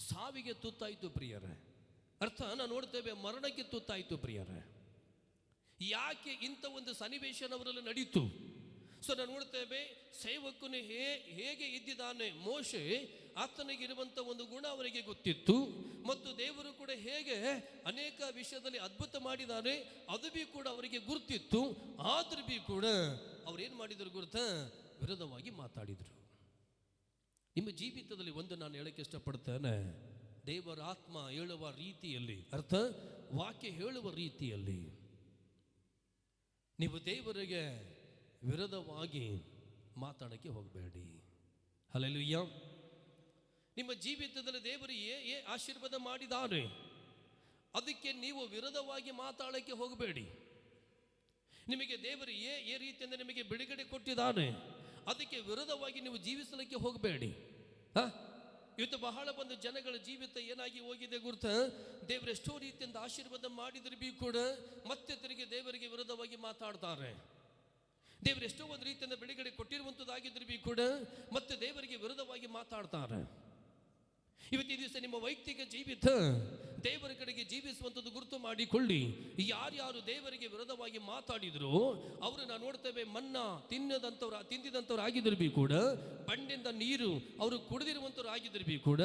ಸಾವಿಗೆ ತುತ್ತಾಯಿತು ಪ್ರಿಯರೇ. ಅರ್ಥ ನಾವು ನೋಡ್ತೇವೆ, ಮರಣಕ್ಕೆ ತುತ್ತಾಯಿತು ಪ್ರಿಯರೇ. ಯಾಕೆ ಇಂಥ ಒಂದು ಸನ್ನಿವೇಶ ಅವರಲ್ಲಿ ನಡೀತು? ಸೊ ನಾವು ನೋಡ್ತೇವೆ, ಸೇವಕನು ಹೇಗೆ ಇದ್ದಿದ್ದಾನೆ. ಮೋಶೆ ಆತನಿಗಿರುವಂಥ ಒಂದು ಗುಣ ಅವರಿಗೆ ಗೊತ್ತಿತ್ತು, ಮತ್ತು ದೇವರು ಕೂಡ ಹೇಗೆ ಅನೇಕ ವಿಷಯದಲ್ಲಿ ಅದ್ಭುತ ಮಾಡಿದ್ದಾರೆ ಅದು ಬಿ ಕೂಡ ಅವರಿಗೆ ಗುರ್ತಿತ್ತು. ಆದ್ರೂ ಬಿ ಕೂಡ ಅವ್ರೇನು ಮಾಡಿದ್ರು ಗುರುತ? ವಿರೋಧವಾಗಿ ಮಾತಾಡಿದರು. ನಿಮ್ಮ ಜೀವಿತದಲ್ಲಿ ಒಂದು ನಾನು ಹೇಳಕ್ಕೆ ಇಷ್ಟಪಡ್ತೇನೆ, ದೇವರ ಆತ್ಮ ಹೇಳುವ ರೀತಿಯಲ್ಲಿ, ಅರ್ಥ ವಾಕ್ಯ ಹೇಳುವ ರೀತಿಯಲ್ಲಿ ನೀವು ದೇವರಿಗೆ ವಿರೋಧವಾಗಿ ಮಾತಾಡಕ್ಕೆ ಹೋಗಬೇಡಿ. ಹಲ್ಲೆಲೂಯಾ. ನಿಮ್ಮ ಜೀವಿತದಲ್ಲಿ ದೇವರು ಆಶೀರ್ವಾದ ಮಾಡಿದ್ದಾರೆ, ಅದಕ್ಕೆ ನೀವು ವಿರೋಧವಾಗಿ ಮಾತಾಡಕ್ಕೆ ಹೋಗಬೇಡಿ. ನಿಮಗೆ ದೇವರು ಏ ರೀತಿಯಿಂದ ನಿಮಗೆ ಬಿಡುಗಡೆ ಕೊಟ್ಟಿದ್ದಾನೆ, ಅದಕ್ಕೆ ವಿರೋಧವಾಗಿ ನೀವು ಜೀವಿಸಲಿಕ್ಕೆ ಹೋಗಬೇಡಿ. ಇವತ್ತು ಬಹಳ ಒಂದು ಜನಗಳ ಜೀವಿತ ಏನಾಗಿ ಹೋಗಿದೆ ಗುರುತ? ದೇವರು ಎಷ್ಟೋ ರೀತಿಯಿಂದ ಆಶೀರ್ವಾದ ಮಾಡಿದ್ರು ಬಿ ಕೂಡ ಮತ್ತೆ ತಿರುಗಿ ದೇವರಿಗೆ ವಿರೋಧವಾಗಿ ಮಾತಾಡ್ತಾರೆ. ದೇವರು ಎಷ್ಟೋ ಒಂದು ರೀತಿಯಿಂದ ಬಿಡುಗಡೆ ಕೊಟ್ಟಿರುವಂಥದ್ದಾಗಿದ್ರು ಬಿ ಕೂಡ ಮತ್ತೆ ದೇವರಿಗೆ ವಿರೋಧವಾಗಿ ಮಾತಾಡ್ತಾರೆ. ಇವತ್ತು ಈ ದಿವಸ ನಿಮ್ಮ ವೈಯಕ್ತಿಕ ಜೀವಿತ ದೇವರ ಕಡೆಗೆ ಜೀವಿಸುವಂಥದ್ದು ಗುರುತು ಮಾಡಿಕೊಳ್ಳಿ. ಯಾರ್ಯಾರು ದೇವರಿಗೆ ವಿರೋಧವಾಗಿ ಮಾತಾಡಿದ್ರು ಅವರು ನಾವು ನೋಡ್ತೇವೆ, ಮನ್ನಾ ತಿಂದಿದಂಥವ್ರು ಆಗಿದ್ರು ಬಿ ಕೂಡ, ಬಂಡೆಯಿಂದ ನೀರು ಅವರು ಕುಡಿದಿರುವಂಥವ್ರು ಆಗಿದ್ರು ಬಿ ಕೂಡ,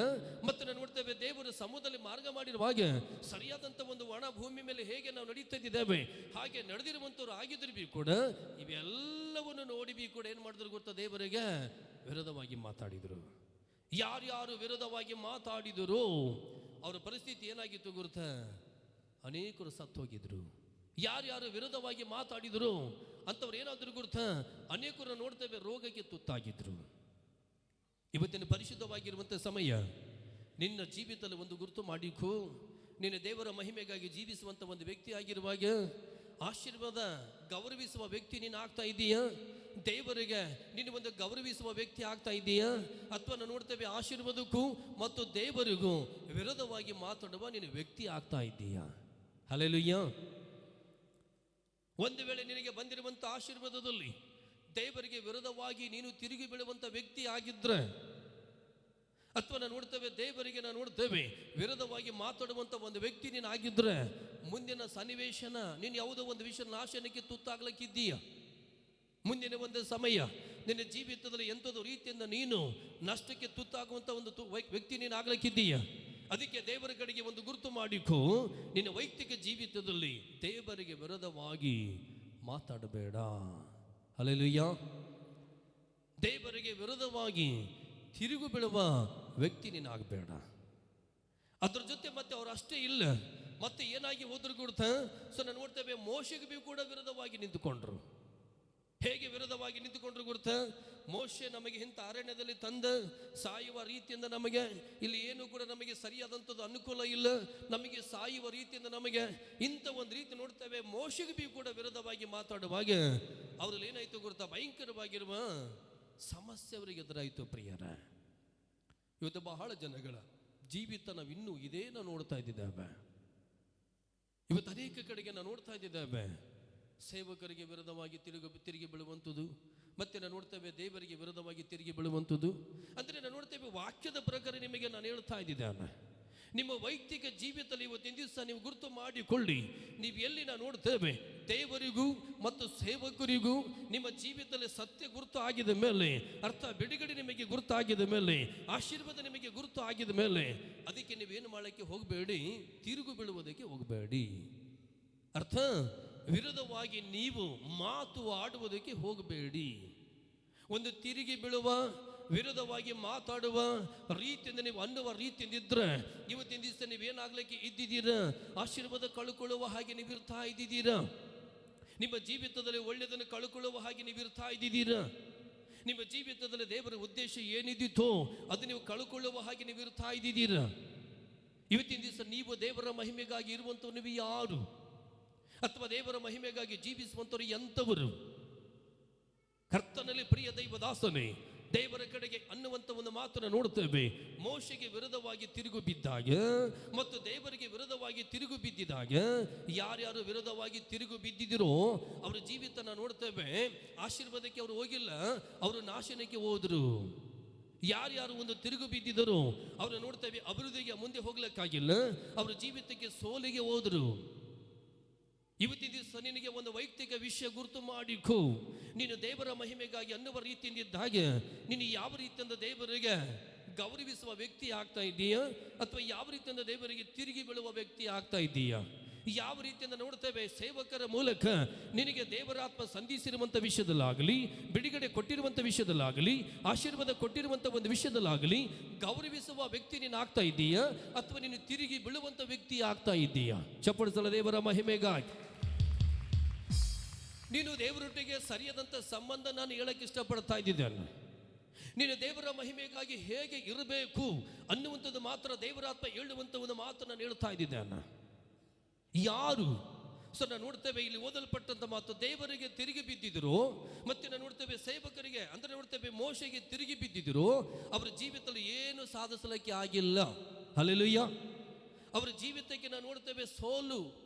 ಮತ್ತೆ ನಾವು ನೋಡ್ತೇವೆ ದೇವರು ಸಮುದ್ರದಲ್ಲಿ ಮಾರ್ಗ ಮಾಡಿರುವಾಗ ಸರಿಯಾದಂಥ ಒಂದು ಒಣ ಭೂಮಿ ಮೇಲೆ ಹೇಗೆ ನಾವು ನಡೀತಾ ಇದ್ದೇವೆ ಹಾಗೆ ನಡೆದಿರುವಂಥವ್ರು ಆಗಿದ್ರು ಬಿ ಕೂಡ, ಇವೆಲ್ಲವನ್ನು ನೋಡಿ ಬಿ ಕೂಡ ಏನು ಮಾಡಿದ್ರು ಗೊತ್ತಾ? ದೇವರಿಗೆ ವಿರೋಧವಾಗಿ ಮಾತಾಡಿದರು. ಯಾರ್ಯಾರು ವಿರೋಧವಾಗಿ ಮಾತಾಡಿದರು ಅವರ ಪರಿಸ್ಥಿತಿ ಏನಾಗಿತ್ತು ಗುರುತ? ಅನೇಕರು ಸತ್ತು ಹೋಗಿದ್ರು. ಯಾರ್ಯಾರು ವಿರೋಧವಾಗಿ ಮಾತಾಡಿದರು ಅಂಥವ್ರು ಏನಾದ್ರು ಗುರುತ? ಅನೇಕರು ನೋಡ್ತೇವೆ ರೋಗಕ್ಕೆ ತುತ್ತಾಗಿದ್ರು. ಇವತ್ತಿನ ಪರಿಶುದ್ಧವಾಗಿರುವಂಥ ಸಮಯ ನಿನ್ನ ಜೀವಿತದಲ್ಲಿ ಒಂದು ಗುರುತು ಮಾಡಿಕೋ. ನಿನ್ನ ದೇವರ ಮಹಿಮೆಗಾಗಿ ಜೀವಿಸುವಂಥ ಒಂದು ವ್ಯಕ್ತಿ ಆಗಿರುವಾಗ ಆಶೀರ್ವಾದ ಗೌರವಿಸುವ ವ್ಯಕ್ತಿ ನೀನು ಆಗ್ತಾ ಇದ್ದೀಯಾ? ದೇವರಿಗೆ ನೀನು ಒಂದು ಗೌರವಿಸುವ ವ್ಯಕ್ತಿ ಆಗ್ತಾ ಇದ್ದೀಯಾ? ಅಥವಾ ನಾವು ನೋಡ್ತೇವೆ ಆಶೀರ್ವಾದಕ್ಕೂ ಮತ್ತು ದೇವರಿಗೂ ವಿರೋಧವಾಗಿ ಮಾತಾಡುವ ನೀನು ವ್ಯಕ್ತಿ ಆಗ್ತಾ ಇದ್ದೀಯಾ? ಹಲ್ಲೆಲೂಯಾ. ಒಂದು ವೇಳೆ ನಿನಗೆ ಬಂದಿರುವಂಥ ಆಶೀರ್ವಾದದಲ್ಲಿ ದೇವರಿಗೆ ವಿರೋಧವಾಗಿ ನೀನು ತಿರುಗಿ ಬೀಳುವಂಥ ವ್ಯಕ್ತಿ ಆಗಿದ್ರೆ, ಅಥವಾ ನಾವು ನೋಡ್ತೇವೆ ದೇವರಿಗೆ ನಾವು ನೋಡ್ತೇವೆ ವಿರೋಧವಾಗಿ ಮಾತಾಡುವಂಥ ಒಂದು ವ್ಯಕ್ತಿ ನೀನು ಆಗಿದ್ರೆ, ಮುಂದಿನ ಸನ್ನಿವೇಶನ ನೀನು ಯಾವುದೋ ಒಂದು ವಿಷಯ ನಾಶನಕ್ಕೆ ತುತ್ತಾಗ್ಲಿಕ್ಕಿದ್ದೀಯ. ಮುಂದಿನ ಒಂದು ಸಮಯ ನಿನ್ನ ಜೀವಿತದಲ್ಲಿ ಎಂಥದ್ದು ರೀತಿಯಿಂದ ನೀನು ನಷ್ಟಕ್ಕೆ ತುತ್ತಾಗುವಂಥ ಒಂದು ವ್ಯಕ್ತಿ ನೀನು ಆಗ್ಲಿಕ್ಕಿದ್ದೀಯ. ಅದಕ್ಕೆ ದೇವರ ಕಡೆಗೆ ಒಂದು ಗುರುತು ಮಾಡಿಕೋ. ನಿನ್ನ ವೈಯಕ್ತಿಕ ಜೀವಿತದಲ್ಲಿ ದೇವರಿಗೆ ವಿರೋಧವಾಗಿ ಮಾತಾಡಬೇಡ. ಹಲ್ಲೆಲೂಯಾ. ದೇವರಿಗೆ ವಿರೋಧವಾಗಿ ತಿರುಗು ಬೀಳುವ ವ್ಯಕ್ತಿ ನೀನಾಗಬೇಡ. ಅದ್ರ ಜೊತೆ ಮತ್ತೆ ಅವರು ಅಷ್ಟೇ ಇಲ್ಲ, ಮತ್ತೆ ಏನಾಗಿ ಹೋದ್ರು ಗುರುತ? ಸೊ ನಾನು ನೋಡ್ತೇವೆ ಮೋಶೆಗೆ ಕೂಡ ವಿರೋಧವಾಗಿ ನಿಂತುಕೊಂಡ್ರು. ಹೇಗೆ ವಿರೋಧವಾಗಿ ನಿಂತುಕೊಂಡ್ರು ಗುರುತ? ಮೋಶೆ ನಮಗೆ ಇಂಥ ಅರಣ್ಯದಲ್ಲಿ ತಂದ ಸಾಯುವ ರೀತಿಯಿಂದ ನಮಗೆ ಇಲ್ಲಿ ಏನು ಕೂಡ ನಮಗೆ ಸರಿಯಾದಂಥದ್ದು ಅನುಕೂಲ ಇಲ್ಲ, ನಮಗೆ ಸಾಯುವ ರೀತಿಯಿಂದ ನಮಗೆ ಇಂಥ ಒಂದು ರೀತಿ ನೋಡ್ತೇವೆ. ಮೋಶೆಗೆ ಕೂಡ ವಿರೋಧವಾಗಿ ಮಾತಾಡುವಾಗ ಅವರಲ್ಲಿ ಏನಾಯ್ತು ಗುರುತ? ಭಯಂಕರವಾಗಿರುವ ಸಮಸ್ಯೆ ಅವರಿಗೆ ಎದುರಾಯಿತು ಪ್ರಿಯರ. ಇವತ್ತು ಬಹಳ ಜನಗಳ ಜೀವಿತ ನಾವು ಇನ್ನೂ ಇದೇ ನಾವು ನೋಡ್ತಾ ಇದ್ದೇವೆ. ಇವತ್ತು ಅನೇಕ ಕಡೆಗೆ ನಾವು ನೋಡ್ತಾ ಇದ್ದೇವೆ ಸೇವಕರಿಗೆ ವಿರೋಧವಾಗಿ ತಿರುಗಿ ಬೀಳುವಂಥದ್ದು, ಮತ್ತೆ ನಾವು ನೋಡ್ತೇವೆ ದೇವರಿಗೆ ವಿರೋಧವಾಗಿ ತಿರುಗಿ ಬೀಳುವಂಥದ್ದು. ಅಂದರೆ ನಾವು ನೋಡ್ತೇವೆ ವಾಕ್ಯದ ಪ್ರಕಾರ ನಿಮಗೆ ನಾನು ಹೇಳ್ತಾ ಇದ್ದೇನೆ, ನಿಮ್ಮ ವೈಯಕ್ತಿಕ ಜೀವಿತದಲ್ಲಿ ಇವತ್ತಿನ ದಿವಸ ನೀವು ಗುರುತು ಮಾಡಿಕೊಳ್ಳಿ. ನೀವು ಎಲ್ಲಿ ನಾವು ನೋಡ್ತೇವೆ ದೇವರಿಗೂ ಮತ್ತು ಸೇವಕರಿಗೂ ನಿಮ್ಮ ಜೀವಿತದಲ್ಲಿ ಸತ್ಯ ಗುರುತು ಆಗಿದ ಮೇಲೆ, ಅರ್ಥ ಬಿಡುಗಡೆ ನಿಮಗೆ ಗುರುತು ಆಗಿದ ಮೇಲೆ, ಆಶೀರ್ವಾದ ನಿಮಗೆ ಗುರುತು ಆಗಿದ ಮೇಲೆ, ಅದಕ್ಕೆ ನೀವೇನು ಮಾಡಲಿಕ್ಕೆ ಹೋಗಬೇಡಿ, ತಿರುಗು ಬೀಳುವುದಕ್ಕೆ ಹೋಗಬೇಡಿ. ಅರ್ಥ ವಿರೋಧವಾಗಿ ನೀವು ಮಾತು ಆಡುವುದಕ್ಕೆ ಹೋಗಬೇಡಿ. ಒಂದು ತಿರುಗಿ ಬೀಳುವ ವಿರೋಧವಾಗಿ ಮಾತಾಡುವ ರೀತಿಯಿಂದ ನೀವು ಅನ್ನುವ ರೀತಿಯಿಂದ ಇದ್ರೆ ಇವತ್ತಿನ ದಿವಸ ನೀವೇನಾಗ್ಲಿಕ್ಕೆ ಇದ್ದಿದ್ದೀರಾ? ಆಶೀರ್ವಾದ ಕಳ್ಕೊಳ್ಳುವ ಹಾಗೆ ನೀವು ಇರ್ತಾ ಇದ್ದಿದ್ದೀರಾ? ನಿಮ್ಮ ಜೀವಿತದಲ್ಲಿ ಒಳ್ಳೆಯದನ್ನು ಕಳ್ಕೊಳ್ಳುವ ಹಾಗೆ ನೀವು ಇರ್ತಾ ಇದ್ದಿದ್ದೀರಾ? ನಿಮ್ಮ ಜೀವಿತದಲ್ಲಿ ದೇವರ ಉದ್ದೇಶ ಏನಿದ್ದಿತ್ತೋ ಅದು ನೀವು ಕಳ್ಕೊಳ್ಳುವ ಹಾಗೆ ನೀವು ಇರ್ತಾ ಇದ್ದಿದ್ದೀರಾ? ಇವತ್ತಿನ ದಿವಸ ನೀವು ದೇವರ ಮಹಿಮೆಗಾಗಿ ಇರುವಂಥವ್ರು ನೀವು ಯಾರು? ಅಥವಾ ದೇವರ ಮಹಿಮೆಗಾಗಿ ಜೀವಿಸುವಂಥವ್ರು ಎಂಥವರು? ಕರ್ತನಲ್ಲಿ ಪ್ರಿಯ ದೈವದಾಸನೇ, ದೇವರ ಕಡೆಗೆ ಅನ್ನುವಂಥ ಒಂದು ಮಾತನ್ನು ನೋಡ್ತೇವೆ. ಮೋಶೆಗೆ ವಿರೋಧವಾಗಿ ತಿರುಗು ಬಿದ್ದಾಗ ಮತ್ತು ದೇವರಿಗೆ ವಿರೋಧವಾಗಿ ತಿರುಗು ಬಿದ್ದಿದಾಗ ಯಾರ್ಯಾರು ವಿರೋಧವಾಗಿ ತಿರುಗು ಬಿದ್ದಿದಿರೋ ಅವರ ಜೀವಿತನ ನೋಡ್ತೇವೆ. ಆಶೀರ್ವಾದಕ್ಕೆ ಅವರು ಹೋಗಿಲ್ಲ, ಅವರು ನಾಶನಕ್ಕೆ ಹೋದ್ರು. ಯಾರ್ಯಾರು ಒಂದು ತಿರುಗು ಬಿದ್ದಿದ್ದರು ಅವ್ರನ್ನ ನೋಡ್ತೇವೆ, ಅಭಿವೃದ್ಧಿಗೆ ಮುಂದೆ ಹೋಗ್ಲಿಕ್ಕಾಗಿಲ್ಲ, ಅವರ ಜೀವಿತಕ್ಕೆ ಸೋಲಿಗೆ ಹೋದರು. ಇವತ್ತಿನ ದಿವಸ ನಿನಗೆ ಒಂದು ವೈಯಕ್ತಿಕ ವಿಷಯ ಗುರುತು ಮಾಡಿಕೋ. ನೀನು ದೇವರ ಮಹಿಮೆಗಾಗಿ ಅನ್ನುವ ರೀತಿಯಿಂದ ಹಾಗೆ ನೀನು ಯಾವ ರೀತಿಯಿಂದ ದೇವರಿಗೆ ಗೌರವಿಸುವ ವ್ಯಕ್ತಿ ಆಗ್ತಾ ಇದ್ದೀಯಾ, ಅಥವಾ ಯಾವ ರೀತಿಯಿಂದ ದೇವರಿಗೆ ತಿರುಗಿ ಬೀಳುವ ವ್ಯಕ್ತಿ ಆಗ್ತಾ ಇದ್ದೀಯಾ? ಯಾವ ರೀತಿಯಿಂದ ನೋಡ್ತೇವೆ, ಸೇವಕರ ಮೂಲಕ ನಿನಗೆ ದೇವರಾತ್ಮ ಸಂಧಿಸಿರುವಂಥ ವಿಷಯದಲ್ಲಾಗಲಿ, ಬಿಡುಗಡೆ ಕೊಟ್ಟಿರುವಂಥ ವಿಷಯದಲ್ಲಾಗಲಿ, ಆಶೀರ್ವಾದ ಕೊಟ್ಟಿರುವಂಥ ಒಂದು ವಿಷಯದಲ್ಲಾಗಲಿ ಗೌರವಿಸುವ ವ್ಯಕ್ತಿ ನೀನು ಆಗ್ತಾ ಇದ್ದೀಯಾ, ಅಥವಾ ನೀನು ತಿರುಗಿ ಬೀಳುವಂಥ ವ್ಯಕ್ತಿ ಆಗ್ತಾ ಇದ್ದೀಯಾ? ಚಪ್ಪಡಿಸಲ ದೇವರ ಮಹಿಮೆಗಾಗಿ ನೀನು ದೇವರೊಟ್ಟಿಗೆ ಸರಿಯಾದಂಥ ಸಂಬಂಧ ನಾನು ಹೇಳಕ್ಕೆ ಇಷ್ಟಪಡ್ತಾ ಇದ್ದಿದ್ದೇನೆ. ನೀನು ದೇವರ ಮಹಿಮೆಗಾಗಿ ಹೇಗೆ ಇರಬೇಕು ಅನ್ನುವಂಥದ್ದು ಮಾತ್ರ ದೇವರಾತ್ಮ ಹೇಳುವಂಥ ಒಂದು ಮಾತು ನಾನು ಹೇಳ್ತಾ ಇದ್ದಿದ್ದೇನೆ. ಯಾರು ನಾನು ನೋಡ್ತೇವೆ ಇಲ್ಲಿ ಓದಲ್ಪಟ್ಟಂತ ಮಾತು, ದೇವರಿಗೆ ತಿರುಗಿ ಬಿದ್ದಿದ್ರು, ಮತ್ತೆ ನಾವು ನೋಡ್ತೇವೆ ಸೇವಕರಿಗೆ ಅಂದ್ರೆ ನೋಡ್ತೇವೆ ಮೋಶೆಗೆ ತಿರುಗಿ ಬಿದ್ದಿದ್ರು, ಅವರ ಜೀವಿತದಲ್ಲಿ ಏನು ಸಾಧಿಸಲಿಕ್ಕೆ ಆಗಿಲ್ಲ. ಹಲ್ಲೆಲೂಯಾ. ಅವರ ಜೀವಿತಕ್ಕೆ ನಾವು ನೋಡ್ತೇವೆ ಸೋಲು,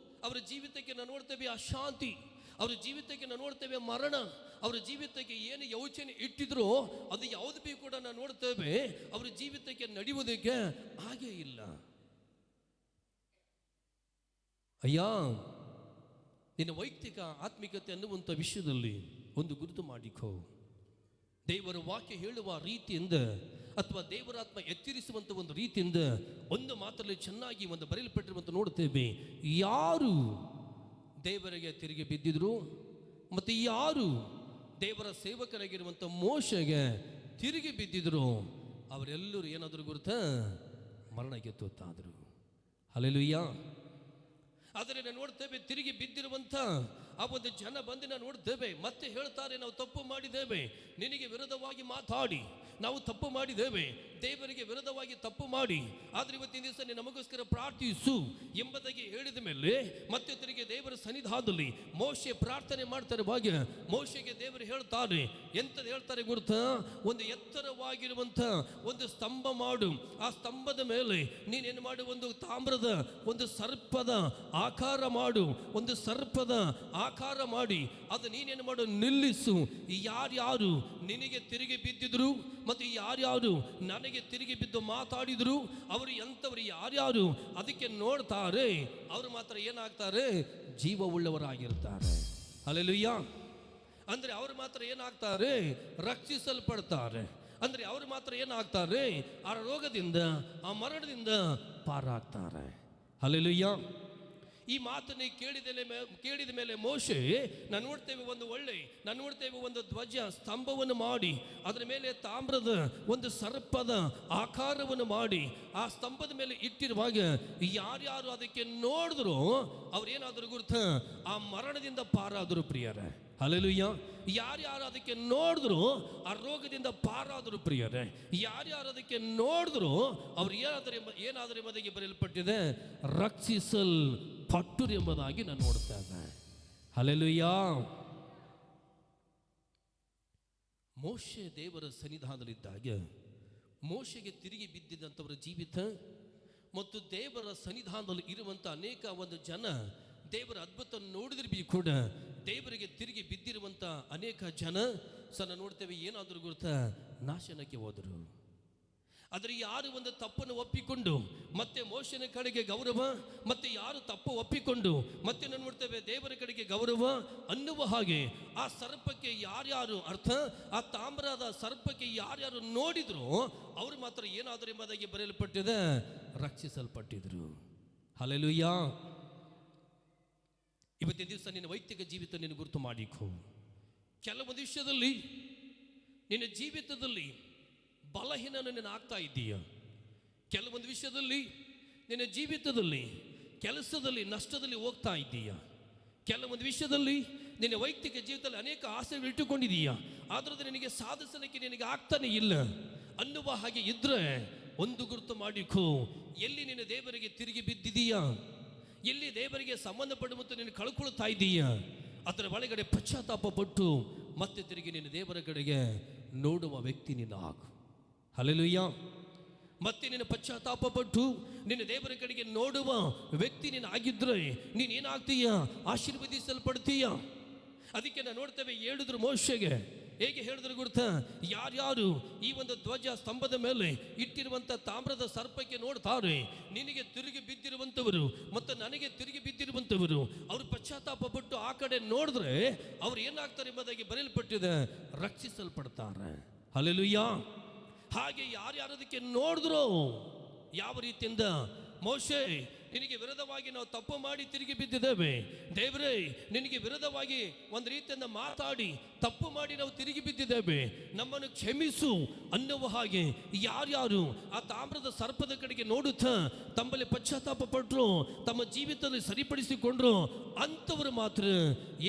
ಅವರ ಜೀವಿತಕ್ಕೆ ನಾವು ನೋಡ್ತೇವೆ ಅಶಾಂತಿ, ಅವರ ಜೀವಿತಕ್ಕೆ ನಾವು ನೋಡ್ತೇವೆ ಮರಣ, ಅವರ ಜೀವಿತಕ್ಕೆ ಏನು ಯೋಚನೆ ಇಟ್ಟಿದ್ರು ಅದು ಯಾವುದು ಬಿ ಕೂಡ ನಾವು ನೋಡ್ತೇವೆ ಅವರ ಜೀವಿತಕ್ಕೆ ನಡೆಯುವುದಕ್ಕೆ ಹಾಗೆ ಇಲ್ಲ. ಅಯ್ಯ, ನಿನ್ನ ವೈಯಕ್ತಿಕ ಆತ್ಮಿಕತೆ ಅನ್ನುವಂಥ ವಿಷಯದಲ್ಲಿ ಒಂದು ಗುರುತು ಮಾಡಿಕೋ. ದೇವರ ವಾಕ್ಯ ಹೇಳುವ ರೀತಿಯಿಂದ ಅಥವಾ ದೇವರಾತ್ಮ ಎಚ್ಚರಿಸುವಂಥ ಒಂದು ರೀತಿಯಿಂದ ಒಂದು ಮಾತಲ್ಲಿ ಚೆನ್ನಾಗಿ ಒಂದು ಬರೆಯಲ್ಪಟ್ಟಿರುವಂಥ ನೋಡ್ತೇವೆ. ಯಾರು ದೇವರಿಗೆ ತಿರುಗಿ ಬಿದ್ದಿದ್ರು ಮತ್ತು ಯಾರು ದೇವರ ಸೇವಕರಾಗಿರುವಂಥ ಮೋಶೆಗೆ ತಿರುಗಿ ಬಿದ್ದಿದ್ರು, ಅವರೆಲ್ಲರೂ ಏನಾದರೂ ಗುರುತ ಮರಣಕ್ಕೆ ತುತ್ತಾದರು. ಹಲ್ಲೆಲೂಯಾ. ಆದರೆ ನಾವು ನೋಡ್ತೇವೆ ತಿರುಗಿ ಬಿದ್ದಿರುವಂಥ ಆ ಒಂದು ಜನ ಬಂದು ನಾವು ನೋಡ್ತೇವೆ, ಮತ್ತೆ ಹೇಳ್ತಾರೆ ನಾವು ತಪ್ಪು ಮಾಡಿದ್ದೇವೆ, ನಿನಗೆ ವಿರೋಧವಾಗಿ ಮಾತಾಡಿ ನಾವು ತಪ್ಪು ಮಾಡಿದ್ದೇವೆ, ದೇವರಿಗೆ ವಿರೋಧವಾಗಿ ತಪ್ಪು ಮಾಡಿ, ಆದರೆ ಇವತ್ತಿನ ದಿವಸ ನಮಗೋಸ್ಕರ ಪ್ರಾರ್ಥಿಸು ಎಂಬುದಾಗಿ ಹೇಳಿದ ಮೇಲೆ ಮತ್ತೆ ತಿರುಗಿ ದೇವರ ಸನ್ನಿಧಾನದಲ್ಲಿ ಮೋಶೆ ಪ್ರಾರ್ಥನೆ ಮಾಡ್ತಾರೆ. ಭಾಗ್ಯ ಮೋಶೆಗೆ ದೇವರು ಹೇಳ್ತಾರೆ, ಎಂತದ್ದು ಹೇಳ್ತಾರೆ ಗುರುತ, ಒಂದು ಎತ್ತರವಾಗಿರುವಂಥ ಒಂದು ಸ್ತಂಭ ಮಾಡು, ಆ ಸ್ತಂಭದ ಮೇಲೆ ನೀನೇನು ಮಾಡು, ಒಂದು ತಾಮ್ರದ ಒಂದು ಸರ್ಪದ ಆಕಾರ ಮಾಡು, ಒಂದು ಸರ್ಪದ ಆಕಾರ ಮಾಡಿ ಅದು ನೀನೇನು ಮಾಡು ನಿಲ್ಲಿಸು. ಯಾರ್ಯಾರು ನಿನಗೆ ತಿರುಗಿ ಬಿದ್ದಿದ್ರು ಮತ್ತು ಯಾರ್ಯಾರು ನನಗೆ ತಿರುಗಿ ಬಿದ್ದು ಮಾತಾಡಿದ್ರು ಅವರು ಎಂಥವರು, ಯಾರ್ಯಾರು ಅದಕ್ಕೆ ನೋಡ್ತಾರೆ ಅವರು ಮಾತ್ರ ಏನಾಗ್ತಾರೆ, ಜೀವವುಳ್ಳವರಾಗಿರ್ತಾರೆ. ಹಲ್ಲೆಲೂಯಾ. ಅಂದ್ರೆ ಅವರು ಮಾತ್ರ ಏನಾಗ್ತಾರೆ, ರಕ್ಷಿಸಲ್ಪಡ್ತಾರೆ. ಅಂದ್ರೆ ಅವರು ಮಾತ್ರ ಏನಾಗ್ತಾರೆ, ಆ ರೋಗದಿಂದ ಆ ಮರಣದಿಂದ ಪಾರಾಗ್ತಾರೆ. ಹಲ್ಲೆಲೂಯಾ. ಈ ಮಾತನ್ನು ಕೇಳಿದ ಮೇಲೆ ಮೋಶೆ ನಾನು ನೋಡ್ತೇವೆ ನಾನು ನೋಡ್ತೇವೆ ಒಂದು ಧ್ವಜ ಸ್ತಂಭವನ್ನು ಮಾಡಿ ಅದರ ಮೇಲೆ ತಾಮ್ರದ ಒಂದು ಸರ್ಪದ ಆಕಾರವನ್ನು ಮಾಡಿ ಆ ಸ್ತಂಭದ ಮೇಲೆ ಇಟ್ಟಿರುವಾಗ ಯಾರ್ಯಾರು ಅದಕ್ಕೆ ನೋಡಿದ್ರು ಅವ್ರೇನಾದರೂ ಗುರುತ ಆ ಮರಣದಿಂದ ಪಾರಾದರು ಪ್ರಿಯರೇ. ಹಲ್ಲೆಲೂಯಾ. ಯಾರ್ಯಾರು ಅದಕ್ಕೆ ನೋಡಿದ್ರು ಆ ರೋಗದಿಂದ ಪಾರಾದರು ಪ್ರಿಯರೇ. ಯಾರ್ಯಾರು ಅದಕ್ಕೆ ನೋಡಿದ್ರು ಅವ್ರು ಏನಾದರೂ ಎಂಬುದಾಗಿ ಬರೆಯಲ್ಪಟ್ಟಿದೆ, ರಕ್ಷಿಸಲ್ಪಟ್ಟರು ಎಂಬುದಾಗಿ ನಾನು ನೋಡ್ತಾ ಇದ್ದೆ. ಹಲ್ಲೆಲೂಯಾ. ಮೋಶೆ ದೇವರ ಸನ್ನಿಧಾನದಲ್ಲಿದ್ದಾಗ ಮೋಶೆಗೆ ತಿರುಗಿ ಬಿದ್ದಿದ್ದಂಥವರ ಜೀವಿತ ಮತ್ತು ದೇವರ ಸನ್ನಿಧಾನದಲ್ಲಿ ಇರುವಂಥ ಅನೇಕ ಒಂದು ಜನ ದೇವರ ಅದ್ಭುತ ನೋಡಿದ್ರೂ ಕೂಡ ದೇವರಿಗೆ ತಿರುಗಿ ಬಿದ್ದಿರುವಂಥ ಅನೇಕ ಜನ ನೋಡ್ತೇವೆ ಏನಾದರೂ ಗುರುತ ನಾಶನಕ್ಕೆ ಹೋದರು. ಆದರೆ ಯಾರು ಒಂದು ತಪ್ಪನ್ನು ಒಪ್ಪಿಕೊಂಡು ಮತ್ತೆ ಮೋಶೆನ ಕಡೆಗೆ ಗೌರವ, ಮತ್ತೆ ಯಾರು ತಪ್ಪು ಒಪ್ಪಿಕೊಂಡು ಮತ್ತೆ ನಾವು ನೋಡ್ತೇವೆ ದೇವರ ಕಡೆಗೆ ಗೌರವ ಅನ್ನುವ ಹಾಗೆ ಆ ಸರ್ಪಕ್ಕೆ ಯಾರ್ಯಾರು ಅರ್ಥ ಆ ತಾಮ್ರದ ಸರ್ಪಕ್ಕೆ ಯಾರ್ಯಾರು ನೋಡಿದ್ರು ಅವರು ಮಾತ್ರ ಏನಾದರೂ ಎಂಬುದಾಗಿ ಬರೆಯಲ್ಪಟ್ಟಿದೆ, ರಕ್ಷಿಸಲ್ಪಟ್ಟಿದ್ರು. ಹಲ್ಲೆಲೂಯಾ. ಇವತ್ತಿನ ದಿವಸ ನಿನ್ನ ವೈಯಕ್ತಿಕ ಜೀವಿತ ನೀನು ಗುರುತು ಮಾಡಿಕೋ. ಕೆಲವೊಂದು ವಿಷಯದಲ್ಲಿ ನಿನ್ನ ಜೀವಿತದಲ್ಲಿ ಬಲಹೀನನು ನೀನು ಆಗ್ತಾ ಇದ್ದೀಯ. ಕೆಲವೊಂದು ವಿಷಯದಲ್ಲಿ ನಿನ್ನ ಜೀವಿತದಲ್ಲಿ ಕೆಲಸದಲ್ಲಿ ನಷ್ಟದಲ್ಲಿ ಹೋಗ್ತಾ ಇದ್ದೀಯ. ಕೆಲವೊಂದು ವಿಷಯದಲ್ಲಿ ನಿನ್ನ ವೈಯಕ್ತಿಕ ಜೀವಿತದಲ್ಲಿ ಅನೇಕ ಆಸೆಗಳು ಇಟ್ಟುಕೊಂಡಿದ್ದೀಯ, ಆದ್ರೆ ನಿನಗೆ ಸಾಧಿಸಲಿಕ್ಕೆ ನಿನಗೆ ಆಗ್ತಾನೆ ಇಲ್ಲ ಅನ್ನುವ ಹಾಗೆ ಇದ್ರೆ ಒಂದು ಗುರುತು ಮಾಡಿಕೋ. ಎಲ್ಲಿ ನಿನ್ನ ದೇವರಿಗೆ ತಿರುಗಿ ಬಿದ್ದಿದೀಯಾ, ಎಲ್ಲಿ ದೇವರಿಗೆ ಸಂಬಂಧಪಡುವಂತೆ ನೀನು ಕಳ್ಕೊಳ್ತಾ ಇದ್ದೀಯ, ಅದರ ಒಳಗಡೆ ಪಶ್ಚಾತ್ತಾಪ ಪಟ್ಟು ಮತ್ತೆ ತಿರುಗಿ ನಿನ್ನ ದೇವರ ಕಡೆಗೆ ನೋಡುವ ವ್ಯಕ್ತಿ ನಿನ್ನ ಆಗು. ಹಲ್ಲೆಲೂಯಾ. ಮತ್ತೆ ನಿನ್ನ ಪಶ್ಚಾತ್ತಾಪ ಪಟ್ಟು ನಿನ್ನ ದೇವರ ಕಡೆಗೆ ನೋಡುವ ವ್ಯಕ್ತಿ ನೀನು ಆಗಿದ್ರೆ ನೀನೇನಾಗ್ತೀಯ, ಆಶೀರ್ವದಿಸಲ್ಪಡ್ತೀಯ. ಅದಕ್ಕೆ ನಾವು ನೋಡ್ತೇವೆ ಹೇಳಿದ್ರು ಮೋಶೆಗೆ, ಹೇಗೆ ಹೇಳಿದ್ರೆ ಗುರುತ, ಯಾರ್ಯಾರು ಈ ಒಂದು ಧ್ವಜ ಸ್ತಂಭದ ಮೇಲೆ ಇಟ್ಟಿರುವಂಥ ತಾಮ್ರದ ಸರ್ಪಕ್ಕೆ ನೋಡ್ತಾರೆ, ನಿನಗೆ ತಿರುಗಿ ಬಿದ್ದಿರುವಂಥವರು ಮತ್ತು ನನಗೆ ತಿರುಗಿ ಬಿದ್ದಿರುವಂಥವರು ಅವರು ಪಶ್ಚಾತ್ತಾಪ ಪಟ್ಟು ಆ ಕಡೆ ನೋಡಿದ್ರೆ ಅವ್ರು ಏನಾಗ್ತಾರೆ ಎಂಬುದಾಗಿ ಬರೆಯಲ್ಪಟ್ಟಿದೆ, ರಕ್ಷಿಸಲ್ಪಡ್ತಾರೆ. ಹಲ್ಲೆಲೂಯಾ. ಹಾಗೆ ಯಾರ್ಯಾರದಕ್ಕೆ ನೋಡಿದ್ರು ಯಾವ ರೀತಿಯಿಂದ, ಮೋಶೆ ನಿನಗೆ ವಿರೋಧವಾಗಿ ನಾವು ತಪ್ಪು ಮಾಡಿ ತಿರುಗಿ ಬಿದ್ದಿದ್ದೇವೆ, ದೇವರೇ ನಿನಗೆ ವಿರೋಧವಾಗಿ ಒಂದು ರೀತಿಯಿಂದ ಮಾತಾಡಿ ತಪ್ಪು ಮಾಡಿ ನಾವು ತಿರುಗಿ ಬಿದ್ದಿದ್ದೇವೆ, ನಮ್ಮನ್ನು ಕ್ಷಮಿಸು ಅನ್ನುವ ಹಾಗೆ ಯಾರ್ಯಾರು ಆ ತಾಮ್ರದ ಸರ್ಪದ ಕಡೆಗೆ ನೋಡುತ್ತಾ ತಮ್ಮಲ್ಲಿ ಪಶ್ಚಾತ್ತಾಪ ಪಟ್ಟರು, ತಮ್ಮ ಜೀವಿತದಲ್ಲಿ ಸರಿಪಡಿಸಿಕೊಂಡ್ರು, ಅಂಥವರು ಮಾತ್ರ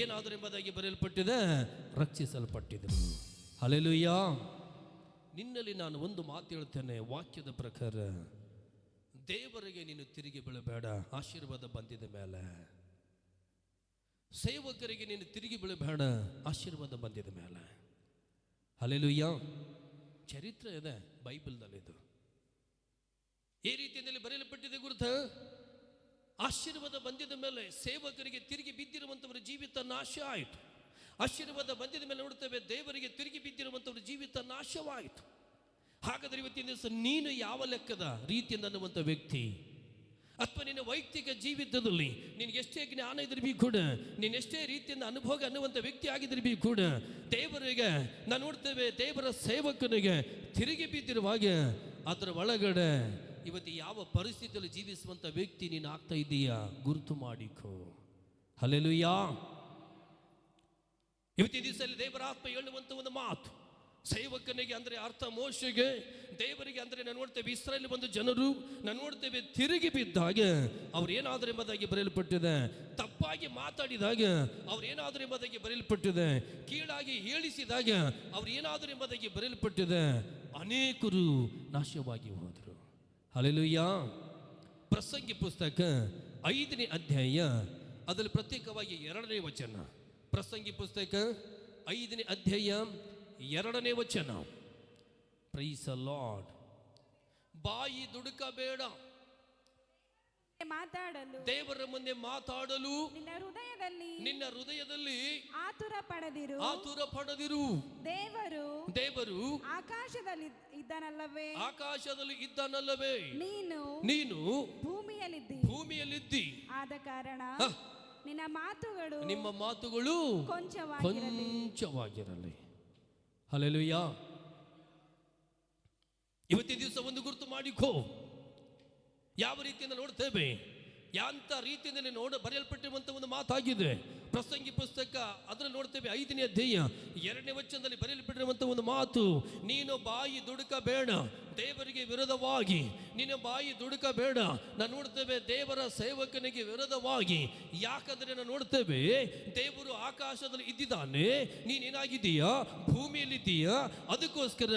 ಏನಾದರೂ ಎಂಬುದಾಗಿ ಬರೆಯಲ್ಪಟ್ಟಿದೆ, ರಕ್ಷಿಸಲ್ಪಟ್ಟಿದರು. ಹಲ್ಲೆಲೂಯಾ. ನಿನ್ನಲ್ಲಿ ನಾನು ಒಂದು ಮಾತು ಹೇಳ್ತೇನೆ, ವಾಕ್ಯದ ಪ್ರಕಾರ ದೇವರಿಗೆ ನೀನು ತಿರುಗಿ ಬೀಳಬೇಡ. ಆಶೀರ್ವಾದ ಬಂದಿದ ಮೇಲೆ ಸೇವಕರಿಗೆ ನೀನು ತಿರುಗಿ ಬೀಳಬೇಡ. ಆಶೀರ್ವಾದ ಬಂದಿದ ಮೇಲೆ. ಹಲ್ಲೆಲೂಯಾ. ಚರಿತ್ರೆ ಇದೆ ಬೈಬಲ್ನಲ್ಲಿ, ಇದು ಈ ರೀತಿಯಲ್ಲಿ ಬರೆಯಲ್ಪಟ್ಟಿದೆ ಗುರುತ. ಆಶೀರ್ವಾದ ಬಂದಿದ ಮೇಲೆ ಸೇವಕರಿಗೆ ತಿರುಗಿ ಬಿದ್ದಿರುವಂಥವರ ಜೀವಿತ ನಾಶ ಆಯಿತು. ಆಶೀರ್ವಾದ ಬಂದಿದ ಮೇಲೆ ನೋಡ್ತೇವೆ ದೇವರಿಗೆ ತಿರುಗಿ ಬಿದ್ದಿರುವಂಥವ್ರ ಜೀವಿತ ನಾಶವಾಯಿತು. ಹಾಗಾದರೆ ಇವತ್ತಿನ ದಿವಸ ನೀನು ಯಾವ ಲೆಕ್ಕದ ರೀತಿಯಿಂದ ಅನ್ನುವಂಥ ವ್ಯಕ್ತಿ, ಅಥವಾ ನಿನ್ನ ವೈಯಕ್ತಿಕ ಜೀವಿತದಲ್ಲಿ ನಿನಗೆ ಎಷ್ಟೇ ಜ್ಞಾನ ಇದ್ರೆ ಬಿ ಕೂಡ, ನೀನು ಎಷ್ಟೇ ರೀತಿಯಿಂದ ಅನುಭವ ಅನ್ನುವಂಥ ವ್ಯಕ್ತಿ ಆಗಿದ್ರೆ ಬಿ ಕೂಡ, ದೇವರಿಗೆ ನಾನು ನೋಡ್ತೇವೆ ದೇವರ ಸೇವಕನಿಗೆ ತಿರುಗಿ ಬಿದ್ದಿರುವಾಗ ಅದರ ಒಳಗಡೆ ಇವತ್ತು ಯಾವ ಪರಿಸ್ಥಿತಿಯಲ್ಲಿ ಜೀವಿಸುವಂಥ ವ್ಯಕ್ತಿ ನೀನು ಆಗ್ತಾ ಇದ್ದೀಯಾ ಗುರುತು ಮಾಡಿಕೋ. ಹಲ್ಲೆಲೂಯಾ. ಇವತ್ತಿನ ದಿವಸದಲ್ಲಿ ದೇವರ ಆತ್ಮ ಹೇಳುವಂಥ ಒಂದು ಮಾತು, ಸೇವಕನಿಗೆ ಅಂದರೆ ಅರ್ಥ ಮೋಶೆಗೆ, ದೇವರಿಗೆ ಅಂದರೆ ನಾನು ನೋಡ್ತೇವೆ ಇಸ್ರಾಯೇಲ್ ಒಂದು ಜನರು ನಾನು ನೋಡ್ತೇವೆ ತಿರುಗಿ ಬಿದ್ದಾಗ ಅವ್ರು ಏನಾದರೂ ಎಂಬುದಾಗಿ ಬರೆಯಲ್ಪಟ್ಟಿದೆ, ತಪ್ಪಾಗಿ ಮಾತಾಡಿದಾಗ ಅವ್ರು ಏನಾದರೂ ಎಂಬುದಾಗಿ ಬರೆಯಲ್ಪಟ್ಟಿದೆ, ಕೀಳಾಗಿ ಹೇಳಿಸಿದಾಗ ಅವ್ರು ಏನಾದರೂ ಎಂಬುದಾಗಿ ಬರೆಯಲ್ಪಟ್ಟಿದೆ, ಅನೇಕರು ನಾಶವಾಗಿ ಹೋದರು. ಹಲ್ಲೆಲೂಯಾ. ಪ್ರಸಂಗಿ ಪುಸ್ತಕ 5ನೇ ಅಧ್ಯಾಯ ಅದರಲ್ಲಿ ಪ್ರತ್ಯೇಕವಾಗಿ 2ನೇ ವಚನ. ಪ್ರಸಂಗಿ ಪುಸ್ತಕ 5ನೇ ಅಧ್ಯಾಯ 2ನೇ ವಚನ. Praise the lord. ಬಾಯಿ ದುಡುಕಬೇಡ, ಮಾತಾಡಲು ದೇವರ ಮುಂದೆ ಮಾತಾಡಲು ನಿನ್ನ ಹೃದಯದಲ್ಲಿ ಆತುರ ಪಡದಿರು. ದೇವರು ಆಕಾಶದಲ್ಲಿ ಇದ್ದಾನಲ್ಲವೇ, ನೀನು ಭೂಮಿಯಲ್ಲಿದ್ದಿ. ಆದ ಕಾರಣ ನಿಮ್ಮ ಮಾತುಗಳು ಕೊಂಚವಾಗಿರಲಿ. ಹಲ್ಲೆಲೂಯಾ. ಇವತ್ತಿನ ದಿವಸ ಒಂದು ಗುರುತು ಮಾಡಿಕೋ. ಯಾವ ರೀತಿಯಿಂದ ನೋಡ್ತೇವೆ, ಯಾಂತ ರೀತಿಯಲ್ಲಿ ಬರೆಯಲ್ಪಟ್ಟಿರುವಂಥ ಒಂದು ಮಾತಾಗಿದೆ. ಪ್ರಸಂಗಿ ಪುಸ್ತಕ ಅದರಲ್ಲಿ ನೋಡ್ತೇವೆ 5ನೇ ಅಧ್ಯಾಯ 2ನೇ ವಚನದಲ್ಲಿ ಬರೆಯಲ್ಪಟ್ಟಿರುವಂಥ ಒಂದು ಮಾತು, ನೀನು ಬಾಯಿ ದುಡುಕಬೇಡ ದೇವರಿಗೆ ವಿರೋಧವಾಗಿ. ನೀನು ಬಾಯಿ ದುಡುಕಬೇಡ ನಾನು ನೋಡ್ತೇವೆ ದೇವರ ಸೇವಕನಿಗೆ ವಿರೋಧವಾಗಿ. ಯಾಕಂದ್ರೆ ನಾವು ನೋಡ್ತೇವೆ ದೇವರು ಆಕಾಶದಲ್ಲಿ ಇದ್ದಿದ್ದಾನೆ, ನೀನೇನಾಗಿದ್ದೀಯಾ ಭೂಮಿಯಲ್ಲಿದ್ದೀಯಾ. ಅದಕ್ಕೋಸ್ಕರ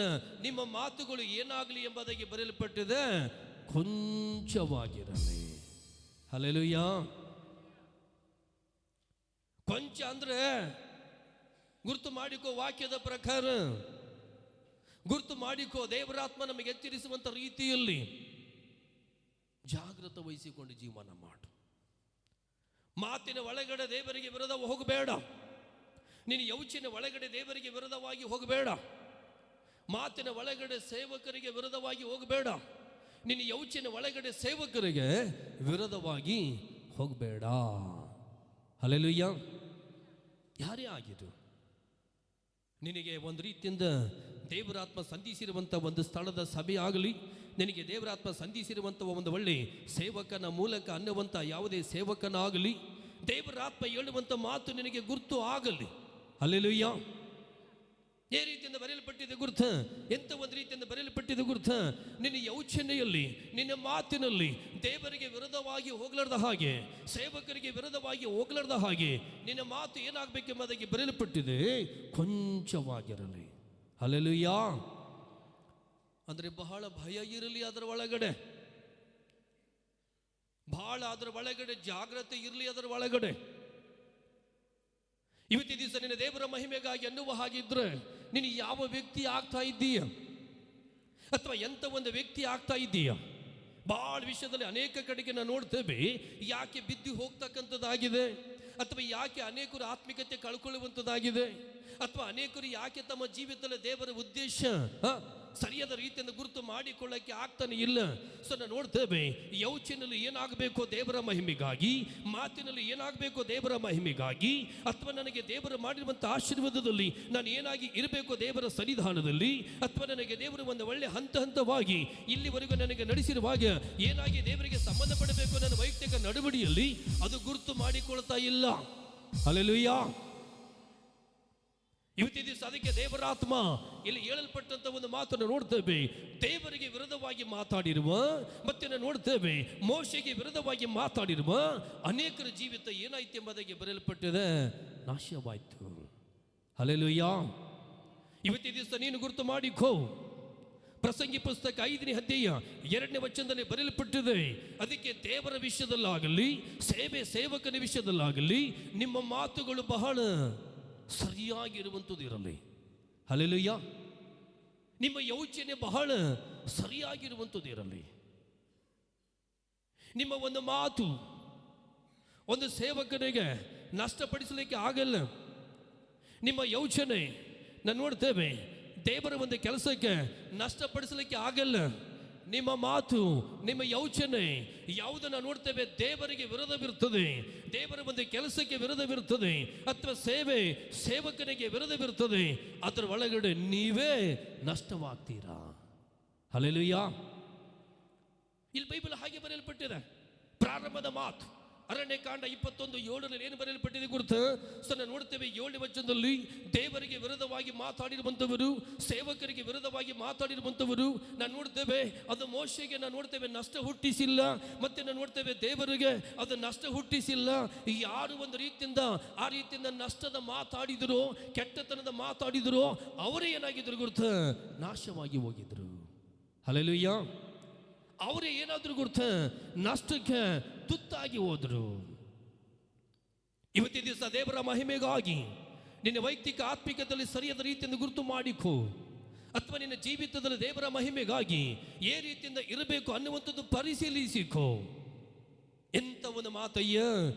ನಿಮ್ಮ ಮಾತುಗಳು ಏನಾಗಲಿ ಎಂಬುದಾಗಿ ಬರೆಯಲ್ಪಟ್ಟಿದೆ, ಕೊಂಚವಾಗಿರಲಿ. ಹಲ್ಲೆಲೂಯಾ. ಕೊಂಚ ಅಂದ್ರೆ ಗುರುತು ಮಾಡಿಕೋ, ವಾಕ್ಯದ ಪ್ರಕಾರ ಗುರುತು ಮಾಡಿಕೋ. ದೇವರಾತ್ಮ ನಮಗೆ ಎಚ್ಚರಿಸುವಂಥ ರೀತಿಯಲ್ಲಿ ಜಾಗೃತ ವಹಿಸಿಕೊಂಡು ಜೀವನ ಮಾಡು. ಮಾತಿನ ಒಳಗಡೆ ದೇವರಿಗೆ ವಿರೋಧ ಹೋಗಬೇಡ. ನೀನು ಯೋಚನೆ ಒಳಗಡೆ ದೇವರಿಗೆ ವಿರೋಧವಾಗಿ ಹೋಗಬೇಡ. ಮಾತಿನ ಒಳಗಡೆ ಸೇವಕರಿಗೆ ವಿರೋಧವಾಗಿ ಹೋಗಬೇಡ. ನಿನ್ನ ಯೋಚನೆ ಒಳಗಡೆ ಸೇವಕರಿಗೆ ವಿರೋಧವಾಗಿ ಹೋಗಬೇಡ. ಹಲ್ಲೆಲೂಯಾ. ಯಾರೇ ಆಗಿರು, ನಿನಗೆ ಒಂದು ರೀತಿಯಿಂದ ದೇವರಾತ್ಮ ಸಂಧಿಸಿರುವಂಥ ಒಂದು ಸ್ಥಳದ ಸಭೆ ಆಗಲಿ, ನಿನಗೆ ದೇವರಾತ್ಮ ಸಂಧಿಸಿರುವಂಥ ಒಂದು ಒಳ್ಳೆ ಸೇವಕನ ಮೂಲಕ ಅನ್ನುವಂಥ ಯಾವುದೇ ಸೇವಕನಾಗಲಿ, ದೇವರಾತ್ಮ ಹೇಳುವಂಥ ಮಾತು ನಿನಗೆ ಗುರುತು ಆಗಲಿ. ಹಲ್ಲೆಲೂಯಾ. ಈ ರೀತಿಯಿಂದ ಬರೆಯಲ್ಪಟ್ಟಿದೆ ಗುರುತ. ಎಂಥ ಒಂದು ರೀತಿಯಿಂದ ಬರೆಯಲ್ಪಟ್ಟಿದೆ ಗುರುತ, ನಿನ್ನ ಯೋಚನೆಯಲ್ಲಿ ನಿನ್ನ ಮಾತಿನಲ್ಲಿ ದೇವರಿಗೆ ವಿರೋಧವಾಗಿ ಹೋಗಲಾರ್ದ ಹಾಗೆ, ಸೇವಕರಿಗೆ ವಿರೋಧವಾಗಿ ಹೋಗಲಾರ್ದ ಹಾಗೆ ನಿನ್ನ ಮಾತು ಏನಾಗಬೇಕೆಂಬುದಾಗಿ ಬರೆಯಲ್ಪಟ್ಟಿದೆ, ಕೊಂಚವಾಗಿರಲಿ. ಹಲ್ಲೆಲೂಯಾ. ಅಂದರೆ ಬಹಳ ಭಯ ಇರಲಿ ಅದರ ಒಳಗಡೆ, ಬಹಳ ಅದರ ಒಳಗಡೆ ಜಾಗ್ರತೆ ಇರಲಿ ಅದರ ಒಳಗಡೆ. ಇವತ್ತಿನ ದಿವಸ ನಿನ್ನ ದೇವರ ಮಹಿಮೆಗಾಗಿ ಅನ್ನುವ ಹಾಗಿದ್ರೆ ನೀನು ಯಾವ ವ್ಯಕ್ತಿ ಆಗ್ತಾ ಇದ್ದೀಯ, ಅಥವಾ ಎಂಥ ಒಂದು ವ್ಯಕ್ತಿ ಆಗ್ತಾ ಇದ್ದೀಯ. ಬಹಳ ವಿಷಯದಲ್ಲಿ ಅನೇಕ ಕಡೆಗೆ ನಾವು ನೋಡ್ತೇವೆ, ಯಾಕೆ ಬಿದ್ದು ಹೋಗ್ತಕ್ಕಂಥದ್ದಾಗಿದೆ, ಅಥವಾ ಯಾಕೆ ಅನೇಕರು ಆತ್ಮಿಕತೆ ಕಳ್ಕೊಳ್ಳುವಂಥದ್ದಾಗಿದೆ, ಅಥವಾ ಅನೇಕರು ಯಾಕೆ ತಮ್ಮ ಜೀವಿತದಲ್ಲಿ ದೇವರ ಉದ್ದೇಶ ಸರಿಯಾದ ರೀತಿಯಿಂದ ಗುರುತು ಮಾಡಿಕೊಳ್ಳಕ್ಕೆ ಆಗ್ತಾನೆ ಇಲ್ಲ. ಸೊ ನಾವು ನೋಡ್ತೇವೆ, ಯೋಚನೆಯಲ್ಲಿ ಏನಾಗಬೇಕು ದೇವರ ಮಹಿಮೆಗಾಗಿ, ಮಾತಿನಲ್ಲಿ ಏನಾಗಬೇಕು ದೇವರ ಮಹಿಮೆಗಾಗಿ, ಅಥವಾ ನನಗೆ ದೇವರು ಮಾಡಿರುವಂಥ ಆಶೀರ್ವಾದದಲ್ಲಿ ನಾನು ಏನಾಗಿ ಇರಬೇಕು ದೇವರ ಸನ್ನಿಧಾನದಲ್ಲಿ, ಅಥವಾ ನನಗೆ ದೇವರು ಒಂದು ಒಳ್ಳೆ ಹಂತ ಹಂತವಾಗಿ ಇಲ್ಲಿವರೆಗೂ ನನಗೆ ನಡೆಸಿರುವಾಗ ಏನಾಗಿ ದೇವರಿಗೆ ಸಂಬಂಧಪಡಬೇಕು ನನ್ನ ವೈಯಕ್ತಿಕ ನಡವಳಿಯಲ್ಲಿ, ಅದು ಗುರುತು ಮಾಡಿಕೊಳ್ತಾ ಇಲ್ಲ. ಹಲ್ಲೆಲೂಯಾ. ಇವತ್ತಿನ ದಿವಸ ಅದಕ್ಕೆ ದೇವರ ಆತ್ಮ ಇಲ್ಲಿ ಹೇಳಲ್ಪಟ್ಟಂತ ಒಂದು ಮಾತನ್ನು ನೋಡ್ತೇವೆ. ದೇವರಿಗೆ ವಿರುದ್ಧವಾಗಿ ಮಾತಾಡಿರುವ, ಮತ್ತೆ ನಾವು ನೋಡ್ತೇವೆ ಮೋಶೆಗೆ ವಿರುದ್ಧವಾಗಿ ಮಾತಾಡಿರುವ ಅನೇಕರ ಜೀವಿತ ಏನಾಯ್ತು ಎಂಬುದಾಗಿ ಬರೆಯಲ್ಪಟ್ಟಿದೆ, ನಾಶವಾಯಿತು. ಹಲ್ಲೆಲೂಯಾ. ಇವತ್ತಿನ ದಿವಸ ನೀನು ಗುರುತು ಮಾಡಿಕೋ. ಪ್ರಸಂಗಿ ಪುಸ್ತಕ 5ನೇ ಅಧ್ಯಾಯ 2ನೇ ವಚನದಲ್ಲಿ ಬರೆಯಲ್ಪಟ್ಟಿದೆ, ಅದಕ್ಕೆ ದೇವರ ವಿಷಯದಲ್ಲಾಗಲಿ ಸೇವಕನ ವಿಷಯದಲ್ಲಾಗಲಿ ನಿಮ್ಮ ಮಾತುಗಳು ಬಹಳ ಸರಿಯಾಗಿರುವಂಥದ್ದು ಇರಲಿ. ಹಲ್ಲೆಲೂಯಾ. ನಿಮ್ಮ ಯೋಚನೆ ಬಹಳ ಸರಿಯಾಗಿರುವಂಥದ್ದು ಇರಲಿ. ನಿಮ್ಮ ಒಂದು ಮಾತು ಒಂದು ಸೇವಕನಿಗೆ ನಷ್ಟಪಡಿಸಲಿಕ್ಕೆ ಆಗಲ್ಲ. ನಿಮ್ಮ ಯೋಚನೆ ನಾನು ನೋಡ್ತೇವೆ ದೇವರ ಒಂದು ಕೆಲಸಕ್ಕೆ ನಷ್ಟಪಡಿಸಲಿಕ್ಕೆ ಆಗಲ್ಲ. ನಿಮ್ಮ ಮಾತು, ನಿಮ್ಮ ಯೋಚನೆ ಯಾವುದನ್ನು ನೋಡ್ತೇವೆ ದೇವರಿಗೆ ವಿರೋಧವಿರುತ್ತದೆ, ದೇವರ ಒಂದು ಕೆಲಸಕ್ಕೆ ವಿರೋಧವಿರುತ್ತದೆ, ಅಥವಾ ಸೇವಕನಿಗೆ ವಿರೋಧವಿರುತ್ತದೆ, ಅದರ ಒಳಗಡೆ ನೀವೇ ನಷ್ಟವಾಗ್ತೀರಾ. ಹಲ್ಲೆಲೂಯಾ. ಇಲ್ಲಿ ಬೈಬಲ್ ಹಾಗೆ ಬರೆಯಲ್ಪಟ್ಟಿದೆ. ಪ್ರಾರಂಭದ ಮಾತು ಅರಣ್ಯಕಾಂಡ 21:7 ಏನು ಬರೆಯಲ್ಪಟ್ಟಿದೆ ಗುರುತು? ಸೊ ನಾವು ನೋಡ್ತೇವೆ 7ನೇ ವಚನದಲ್ಲಿ ದೇವರಿಗೆ ವಿರುದ್ಧವಾಗಿ ಮಾತಾಡಿರುವಂಥವರು, ಸೇವಕರಿಗೆ ವಿರುದ್ಧವಾಗಿ ಮಾತಾಡಿರುವಂಥವರು ನಾನು ನೋಡ್ತೇವೆ. ಅದು ಮೋಶೆಗೆ ನಾವು ನೋಡ್ತೇವೆ ನಷ್ಟ ಹುಟ್ಟಿಸಿಲ್ಲ, ಮತ್ತೆ ನಾವು ನೋಡ್ತೇವೆ ದೇವರಿಗೆ ಅದು ನಷ್ಟ ಹುಟ್ಟಿಸಿಲ್ಲ. ಯಾರು ಒಂದು ರೀತಿಯಿಂದ ಆ ರೀತಿಯಿಂದ ನಷ್ಟದ ಮಾತಾಡಿದ್ರು, ಕೆಟ್ಟತನದ ಮಾತಾಡಿದ್ರು, ಅವರೇ ಏನಾಗಿದ್ರು ಗುರುತು? ನಾಶವಾಗಿ ಹೋಗಿದ್ರು. ಹಲ್ಲೆಲೂಯಾ. ಅವರೇ ಏನಾದ್ರು ಗುರುತು? ನಷ್ಟಕ್ಕೆ ತುತ್ತಾಗಿ ಹೋದ್ರು. ಇವತ್ತಿನ ದಿವಸ ದೇವರ ಮಹಿಮೆಗಾಗಿ ನಿನ್ನ ವೈಯಕ್ತಿಕ ಆತ್ಮಿಕತೆಯಲ್ಲಿ ಸರಿಯಾದ ರೀತಿಯಿಂದ ಗುರುತು ಮಾಡಿಕೋ, ಅಥವಾ ನಿನ್ನ ಜೀವಿತದಲ್ಲಿ ದೇವರ ಮಹಿಮೆಗಾಗಿ ಏ ರೀತಿಯಿಂದ ಇರಬೇಕು ಅನ್ನುವಂಥದ್ದು ಪರಿಶೀಲಿಸಿಕೋ. ಎಂಥ ಒಂದು ಮಾತಯ್ಯ,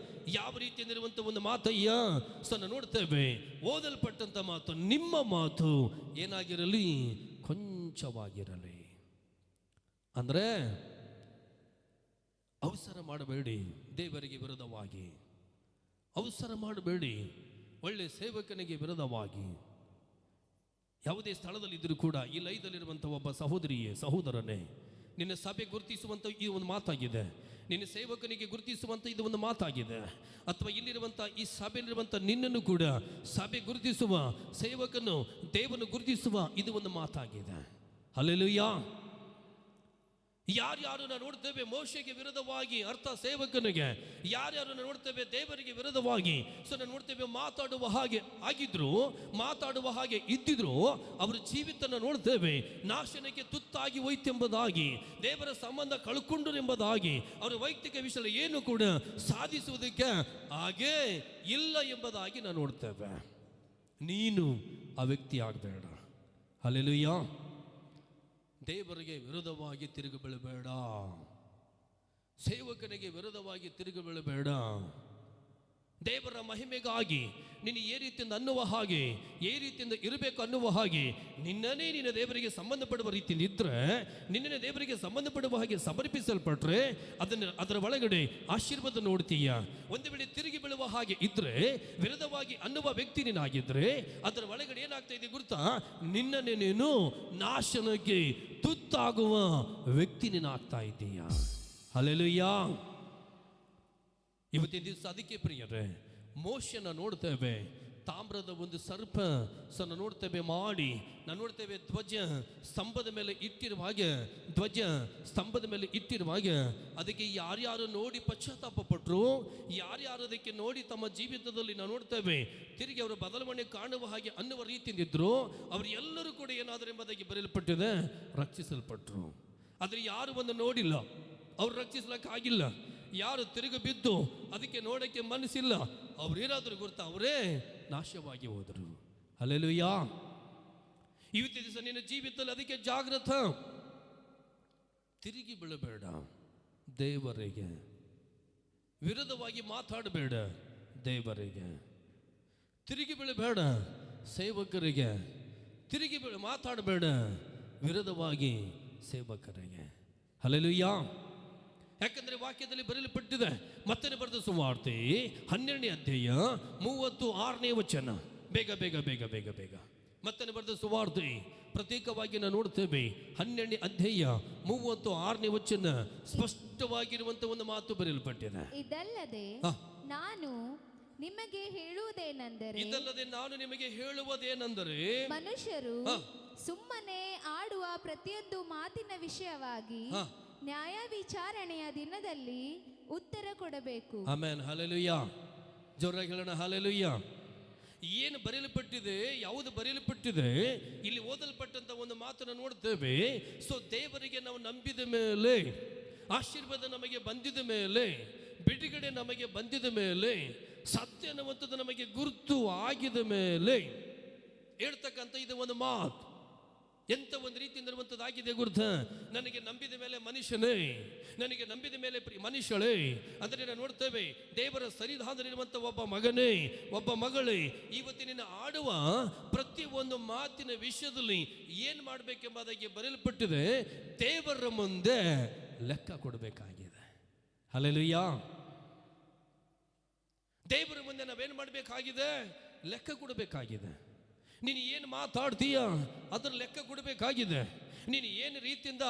ಯಾವ ರೀತಿಯಿಂದ ಇರುವಂಥ ಒಂದು ಮಾತಯ್ಯ. ಸಣ್ಣ ನೋಡ್ತೇವೆ ಓದಲ್ಪಟ್ಟಂಥ ಮಾತು, ನಿಮ್ಮ ಮಾತು ಏನಾಗಿರಲಿ? ಕೊಂಚವಾಗಿರಲಿ. ಅಂದರೆ ಅವಸರ ಮಾಡಬೇಡಿ ದೇವರಿಗೆ ವಿರೋಧವಾಗಿ, ಅವಸರ ಮಾಡಬೇಡಿ ಒಳ್ಳೆ ಸೇವಕನಿಗೆ ವಿರೋಧವಾಗಿ. ಯಾವುದೇ ಸ್ಥಳದಲ್ಲಿ ಇದ್ದರೂ ಕೂಡ ಈ ಲೈದಲ್ಲಿರುವಂಥ ಒಬ್ಬ ಸಹೋದರಿಯೇ, ಸಹೋದರನೇ, ನಿನ್ನ ಸಭೆ ಗುರುತಿಸುವಂಥ ಈ ಒಂದು ಮಾತಾಗಿದೆ, ನಿನ್ನ ಸೇವಕನಿಗೆ ಗುರುತಿಸುವಂಥ ಇದು ಒಂದು ಮಾತಾಗಿದೆ, ಅಥವಾ ಇಲ್ಲಿರುವಂಥ ಈ ಸಭೆಯಲ್ಲಿರುವಂಥ ನಿನ್ನನ್ನು ಕೂಡ ಸಭೆ ಗುರುತಿಸುವ, ಸೇವಕನು ದೇವನು ಗುರುತಿಸುವ ಇದು ಒಂದು ಮಾತಾಗಿದೆ. ಹಲ್ಲೆಲೂಯಾ. ಯಾರ್ಯಾರು ನಾವು ನೋಡ್ತೇವೆ ಮೋಶೆಗೆ ವಿರೋಧವಾಗಿ, ಅರ್ಥ ಸೇವಕನಿಗೆ, ಯಾರ್ಯಾರು ನಾವು ನೋಡ್ತೇವೆ ದೇವರಿಗೆ ವಿರೋಧವಾಗಿ, ಸೊ ನಾವು ನೋಡ್ತೇವೆ ಮಾತಾಡುವ ಹಾಗೆ ಆಗಿದ್ರು, ಮಾತಾಡುವ ಹಾಗೆ ಇದ್ದಿದ್ರು, ಅವರ ಜೀವಿತನ ನೋಡ್ತೇವೆ ನಾಶನಕ್ಕೆ ತುತ್ತಾಗಿ ಹೋಯ್ತೆಂಬುದಾಗಿ, ದೇವರ ಸಂಬಂಧ ಕಳ್ಕೊಂಡ್ರು ಎಂಬುದಾಗಿ, ಅವರ ವೈಯಕ್ತಿಕ ವಿಷಯ ಏನು ಕೂಡ ಸಾಧಿಸುವುದಕ್ಕೆ ಹಾಗೇ ಇಲ್ಲ ಎಂಬುದಾಗಿ ನಾವು ನೋಡ್ತೇವೆ. ನೀನು ಆ ವ್ಯಕ್ತಿ ಆಗಬೇಡ. ಹಲ್ಲೆಲೂಯಾ. ದೇವರಿಗೆ ವಿರೋಧವಾಗಿ ತಿರುಗಿ ಬೀಳಬೇಡ, ಸೇವಕನಿಗೆ ವಿರೋಧವಾಗಿ ತಿರುಗಿ ಬೀಳಬೇಡ. ದೇವರ ಮಹಿಮೆಗಾಗಿ ನೀನು ಏ ರೀತಿಯಿಂದ ಅನ್ನುವ ಹಾಗೆ, ಏ ರೀತಿಯಿಂದ ಇರಬೇಕು ಅನ್ನುವ ಹಾಗೆ, ನಿನ್ನನೇ ನಿನ್ನ ದೇವರಿಗೆ ಸಂಬಂಧಪಡುವ ರೀತಿಯಿಂದ ಇದ್ದರೆ, ನಿನ್ನನೇ ದೇವರಿಗೆ ಸಂಬಂಧಪಡುವ ಹಾಗೆ ಸಮರ್ಪಿಸಲ್ಪಟ್ರೆ ಅದರ ಒಳಗಡೆ ಆಶೀರ್ವಾದ ನೋಡ್ತೀಯ. ಒಂದು ವೇಳೆ ತಿರುಗಿ ಬೀಳುವ ಹಾಗೆ ಇದ್ರೆ, ವಿರೋಧವಾಗಿ ಅನ್ನುವ ವ್ಯಕ್ತಿ ನೀನಾಗಿದ್ರೆ, ಅದರ ಒಳಗಡೆ ಏನಾಗ್ತಾ ಇದೆ ಗುರುತಾ? ನಿನ್ನನ್ನೇ ನೀನು ನಾಶನಕ್ಕೆ ತುತ್ತಾಗುವ ವ್ಯಕ್ತಿ ನೀನಾಗ್ತಾ ಇದ್ದೀಯ. ಹಲ್ಲೆಲೂಯಾ. ಇವತ್ತಿನ ದಿವಸ ಅದಕ್ಕೆ ಪ್ರಿಯರೇ, ಮೋಶೆನ ನೋಡ್ತೇವೆ ತಾಮ್ರದ ಒಂದು ಸರ್ಪ ನೋಡ್ತೇವೆ ಮಾಡಿ, ನಾವು ನೋಡ್ತೇವೆ ಧ್ವಜ ಸ್ತಂಭದ ಮೇಲೆ ಇಟ್ಟಿರುವಾಗ ಅದಕ್ಕೆ ಯಾರ್ಯಾರು ನೋಡಿ ಪಶ್ಚಾತ್ತಾಪ ಪಟ್ಟರು, ಯಾರ್ಯಾರು ಅದಕ್ಕೆ ನೋಡಿ ತಮ್ಮ ಜೀವಿತದಲ್ಲಿ ನಾವು ನೋಡ್ತೇವೆ ತಿರುಗಿ ಅವರ ಬದಲಾವಣೆ ಕಾಣುವ ಹಾಗೆ ಅನ್ನುವ ರೀತಿಯಿಂದಿದ್ರು, ಅವರು ಎಲ್ಲರೂ ಕೂಡ ಏನಾದರೂ ಎಂಬುದಾಗಿ ಬರೆಯಲ್ಪಟ್ಟಿದೆ, ರಕ್ಷಿಸಲ್ಪಟ್ರು. ಆದರೆ ಯಾರು ಒಂದು ನೋಡಿಲ್ಲ, ಅವ್ರು ರಕ್ಷಿಸ್ಲಿಕ್ಕಾಗಿಲ್ಲ. ಯಾರು ತಿರುಗಿ ಬಿದ್ದು ಅದಕ್ಕೆ ನೋಡಕ್ಕೆ ಮನಸ್ಸಿಲ್ಲ, ಅವ್ರೇನಾದರೂ ಗುರ್ತ ಅವರೇ ನಾಶವಾಗಿ ಹೋದರು. ಹಲ್ಲೆಲೂಯಾ. ಇವತ್ತಿನ ದಿವಸ ನಿನ್ನ ಜೀವಿತದಲ್ಲಿ ಅದಕ್ಕೆ ಜಾಗೃತ. ತಿರುಗಿ ಬೀಳಬೇಡ, ದೇವರಿಗೆ ವಿರೋಧವಾಗಿ ಮಾತಾಡಬೇಡ, ದೇವರಿಗೆ ತಿರುಗಿ ಬೀಳಬೇಡ, ಸೇವಕರಿಗೆ ತಿರುಗಿ ಮಾತಾಡಬೇಡ, ವಿರೋಧವಾಗಿ ಸೇವಕರಿಗೆ. ಹಲ್ಲೆಲೂಯಾ. ಯಾಕಂದ್ರೆ ವಾಕ್ಯದಲ್ಲಿ ಬರೆಯಲ್ಪಟ್ಟಿದೆ. ಮತ್ತನೇ ಬರೆದ ಸುವಾರ್ತೆ 12ನೇ ಅಧ್ಯಾಯ 36ನೇ ವಚನ. ಬೇಗ ಬೇಗ ಬೇಗ ಬೇಗ ಬೇಗ. ಮತ್ತನೇ ಬರೆದ ಸುವಾರ್ತೆ ಪ್ರತ್ಯೇಕವಾಗಿ ನಾವು ನೋಡ್ತೇವೆ. 12ನೇ ಅಧ್ಯಾಯ 36ನೇ ವಚನ ಸ್ಪಷ್ಟವಾಗಿರುವಂತ ಒಂದು ಮಾತು ಬರೆಯಲ್ಪಟ್ಟಿದೆ. ಇದಲ್ಲದೆ ನಾನು ನಿಮಗೆ ಹೇಳುವುದೇನೆಂದರೆ ಮನುಷ್ಯರು ಸುಮ್ಮನೆ ಆಡುವ ಪ್ರತಿಯೊಂದು ಮಾತಿನ ವಿಷಯವಾಗಿ ನ್ಯಾಯ ವಿಚಾರಣೆಯ ದಿನದಲ್ಲಿ ಉತ್ತರ ಕೊಡಬೇಕು. ಆಮೆನ್. ಹಲ್ಲೆಲೂಯಾ. ಜೋರಾಗಿ ಹೇಳೋಣ ಹಲ್ಲೆಲೂಯಾ. ಏನು ಬರೆಯಲ್ಪಟ್ಟಿದೆ, ಯಾವುದು ಬರೆಯಲ್ಪಟ್ಟಿದೆ, ಇಲ್ಲಿ ಓದಲ್ಪಟ್ಟಂತ ಒಂದು ಮಾತನ್ನು ನೋಡ್ತೇವೆ. ಸೊ ದೇವರಿಗೆ ನಾವು ನಂಬಿದ ಮೇಲೆ, ಆಶೀರ್ವಾದ ನಮಗೆ ಬಂದಿದ ಮೇಲೆ, ಬಿಡುಗಡೆ ನಮಗೆ ಬಂದಿದ ಮೇಲೆ, ಸತ್ಯ ಅನ್ನುವಂಥದ್ದು ನಮಗೆ ಗುರುತು ಆಗಿದ ಮೇಲೆ ಹೇಳ್ತಕ್ಕಂಥ ಇದು ಒಂದು ಮಾತು. ಎಂತ ಒಂದು ರೀತಿಯಿಂದ ಇರುವಂಥದ್ದಾಗಿದೆ ಗುರುತ. ನನಗೆ ನಂಬಿದ ಮೇಲೆ ಮನುಷ್ಯನೇ, ನನಗೆ ನಂಬಿದ ಮೇಲೆ ಮನುಷ್ಯಳೇ. ಅಂದರೆ ನಾವು ನೋಡ್ತೇವೆ, ದೇವರ ಸನ್ನಿಧಾನದಲ್ಲಿರುವಂಥ ಒಬ್ಬ ಮಗನೇ, ಒಬ್ಬ ಮಗಳೇ, ಇವತ್ತಿನ ಆಡುವ ಪ್ರತಿಯೊಂದು ಮಾತಿನ ವಿಷಯದಲ್ಲಿ ಏನು ಮಾಡಬೇಕೆಂಬುದಾಗಿ ಬರೆಯಲ್ಪಟ್ಟಿದೆ. ದೇವರ ಮುಂದೆ ಲೆಕ್ಕ ಕೊಡಬೇಕಾಗಿದೆ. ಹಲ್ಲೆಲೂಯಾ. ದೇವರ ಮುಂದೆ ನಾವೇನು ಮಾಡಬೇಕಾಗಿದೆ? ಲೆಕ್ಕ ಕೊಡಬೇಕಾಗಿದೆ. ನೀನು ಏನು ಮಾತಾಡ್ತೀಯ ಅದರ ಲೆಕ್ಕ ಕೊಡಬೇಕಾಗಿದೆ. ನೀನು ಏನು ರೀತಿಯಿಂದ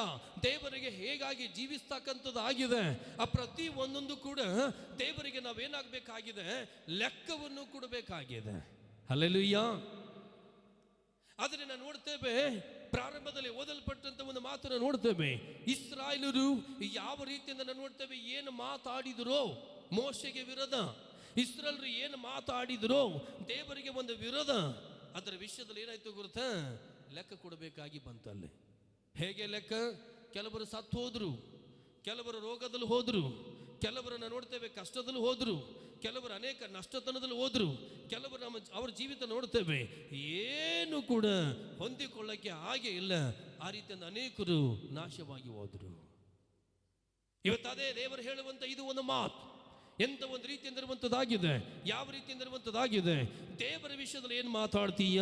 ದೇವರಿಗೆ ಹೇಗಾಗಿ ಜೀವಿಸ್ತಕ್ಕಂಥದ್ದು ಆಗಿದೆ, ಆ ಪ್ರತಿ ಒಂದೊಂದು ಕೂಡ ದೇವರಿಗೆ ನಾವೇನಾಗಬೇಕಾಗಿದೆ? ಲೆಕ್ಕವನ್ನು ಕೊಡಬೇಕಾಗಿದೆ. ಹಲ್ಲೆಲೂಯಾ. ಆದರೆ ನಾವು ನೋಡ್ತೇವೆ, ಪ್ರಾರಂಭದಲ್ಲಿ ಓದಲ್ಪಟ್ಟಂತ ಒಂದು ಮಾತನ್ನು ನೋಡ್ತೇವೆ. ಇಸ್ರಾಯೇಲರು ಯಾವ ರೀತಿಯಿಂದ ನಾವು ನೋಡ್ತೇವೆ, ಏನು ಮಾತಾಡಿದರೋ ಮೋಶೆಗೆ ವಿರೋಧ, ಇಸ್ರಾಯೇಲರು ಏನು ಮಾತಾಡಿದರೋ ದೇವರಿಗೆ ಒಂದು ವಿರೋಧ. ಅದರ ವಿಷಯದಲ್ಲಿ ಏನಾಯ್ತು ಗುರುತಾ? ಲೆಕ್ಕ ಕೊಡಬೇಕಾಗಿ ಬಂತಲ್ಲಿ. ಹೇಗೆ ಲೆಕ್ಕ? ಕೆಲವರು ಸತ್ತು ಹೋದ್ರು, ಕೆಲವರು ರೋಗದಲ್ಲಿ ಹೋದ್ರು, ಕೆಲವರನ್ನ ನೋಡ್ತೇವೆ ಕಷ್ಟದಲ್ಲಿ ಹೋದ್ರು, ಕೆಲವರು ಅನೇಕ ನಷ್ಟತನದಲ್ಲಿ ಹೋದ್ರು, ಕೆಲವರು ಅವ್ರ ಜೀವಿತ ನೋಡ್ತೇವೆ ಏನು ಕೂಡ ಹೊಂದಿಕೊಳ್ಳಕ್ಕೆ ಹಾಗೆ ಇಲ್ಲ. ಆ ರೀತಿಯಿಂದ ಅನೇಕರು ನಾಶವಾಗಿ ಹೋದ್ರು. ಇವತ್ತದೇ ದೇವರು ಹೇಳುವಂತ ಇದು ಒಂದು ಮಾತು. ಎಂತ ಒಂದು ರೀತಿಯಿಂದ ಇರುವಂಥದ್ದಾಗಿದೆ. ಯಾವ ರೀತಿಯಿಂದ ಇರುವಂಥದ್ದಾಗಿದೆ? ದೇವರ ವಿಷಯದಲ್ಲಿ ಏನು ಮಾತಾಡ್ತೀಯ,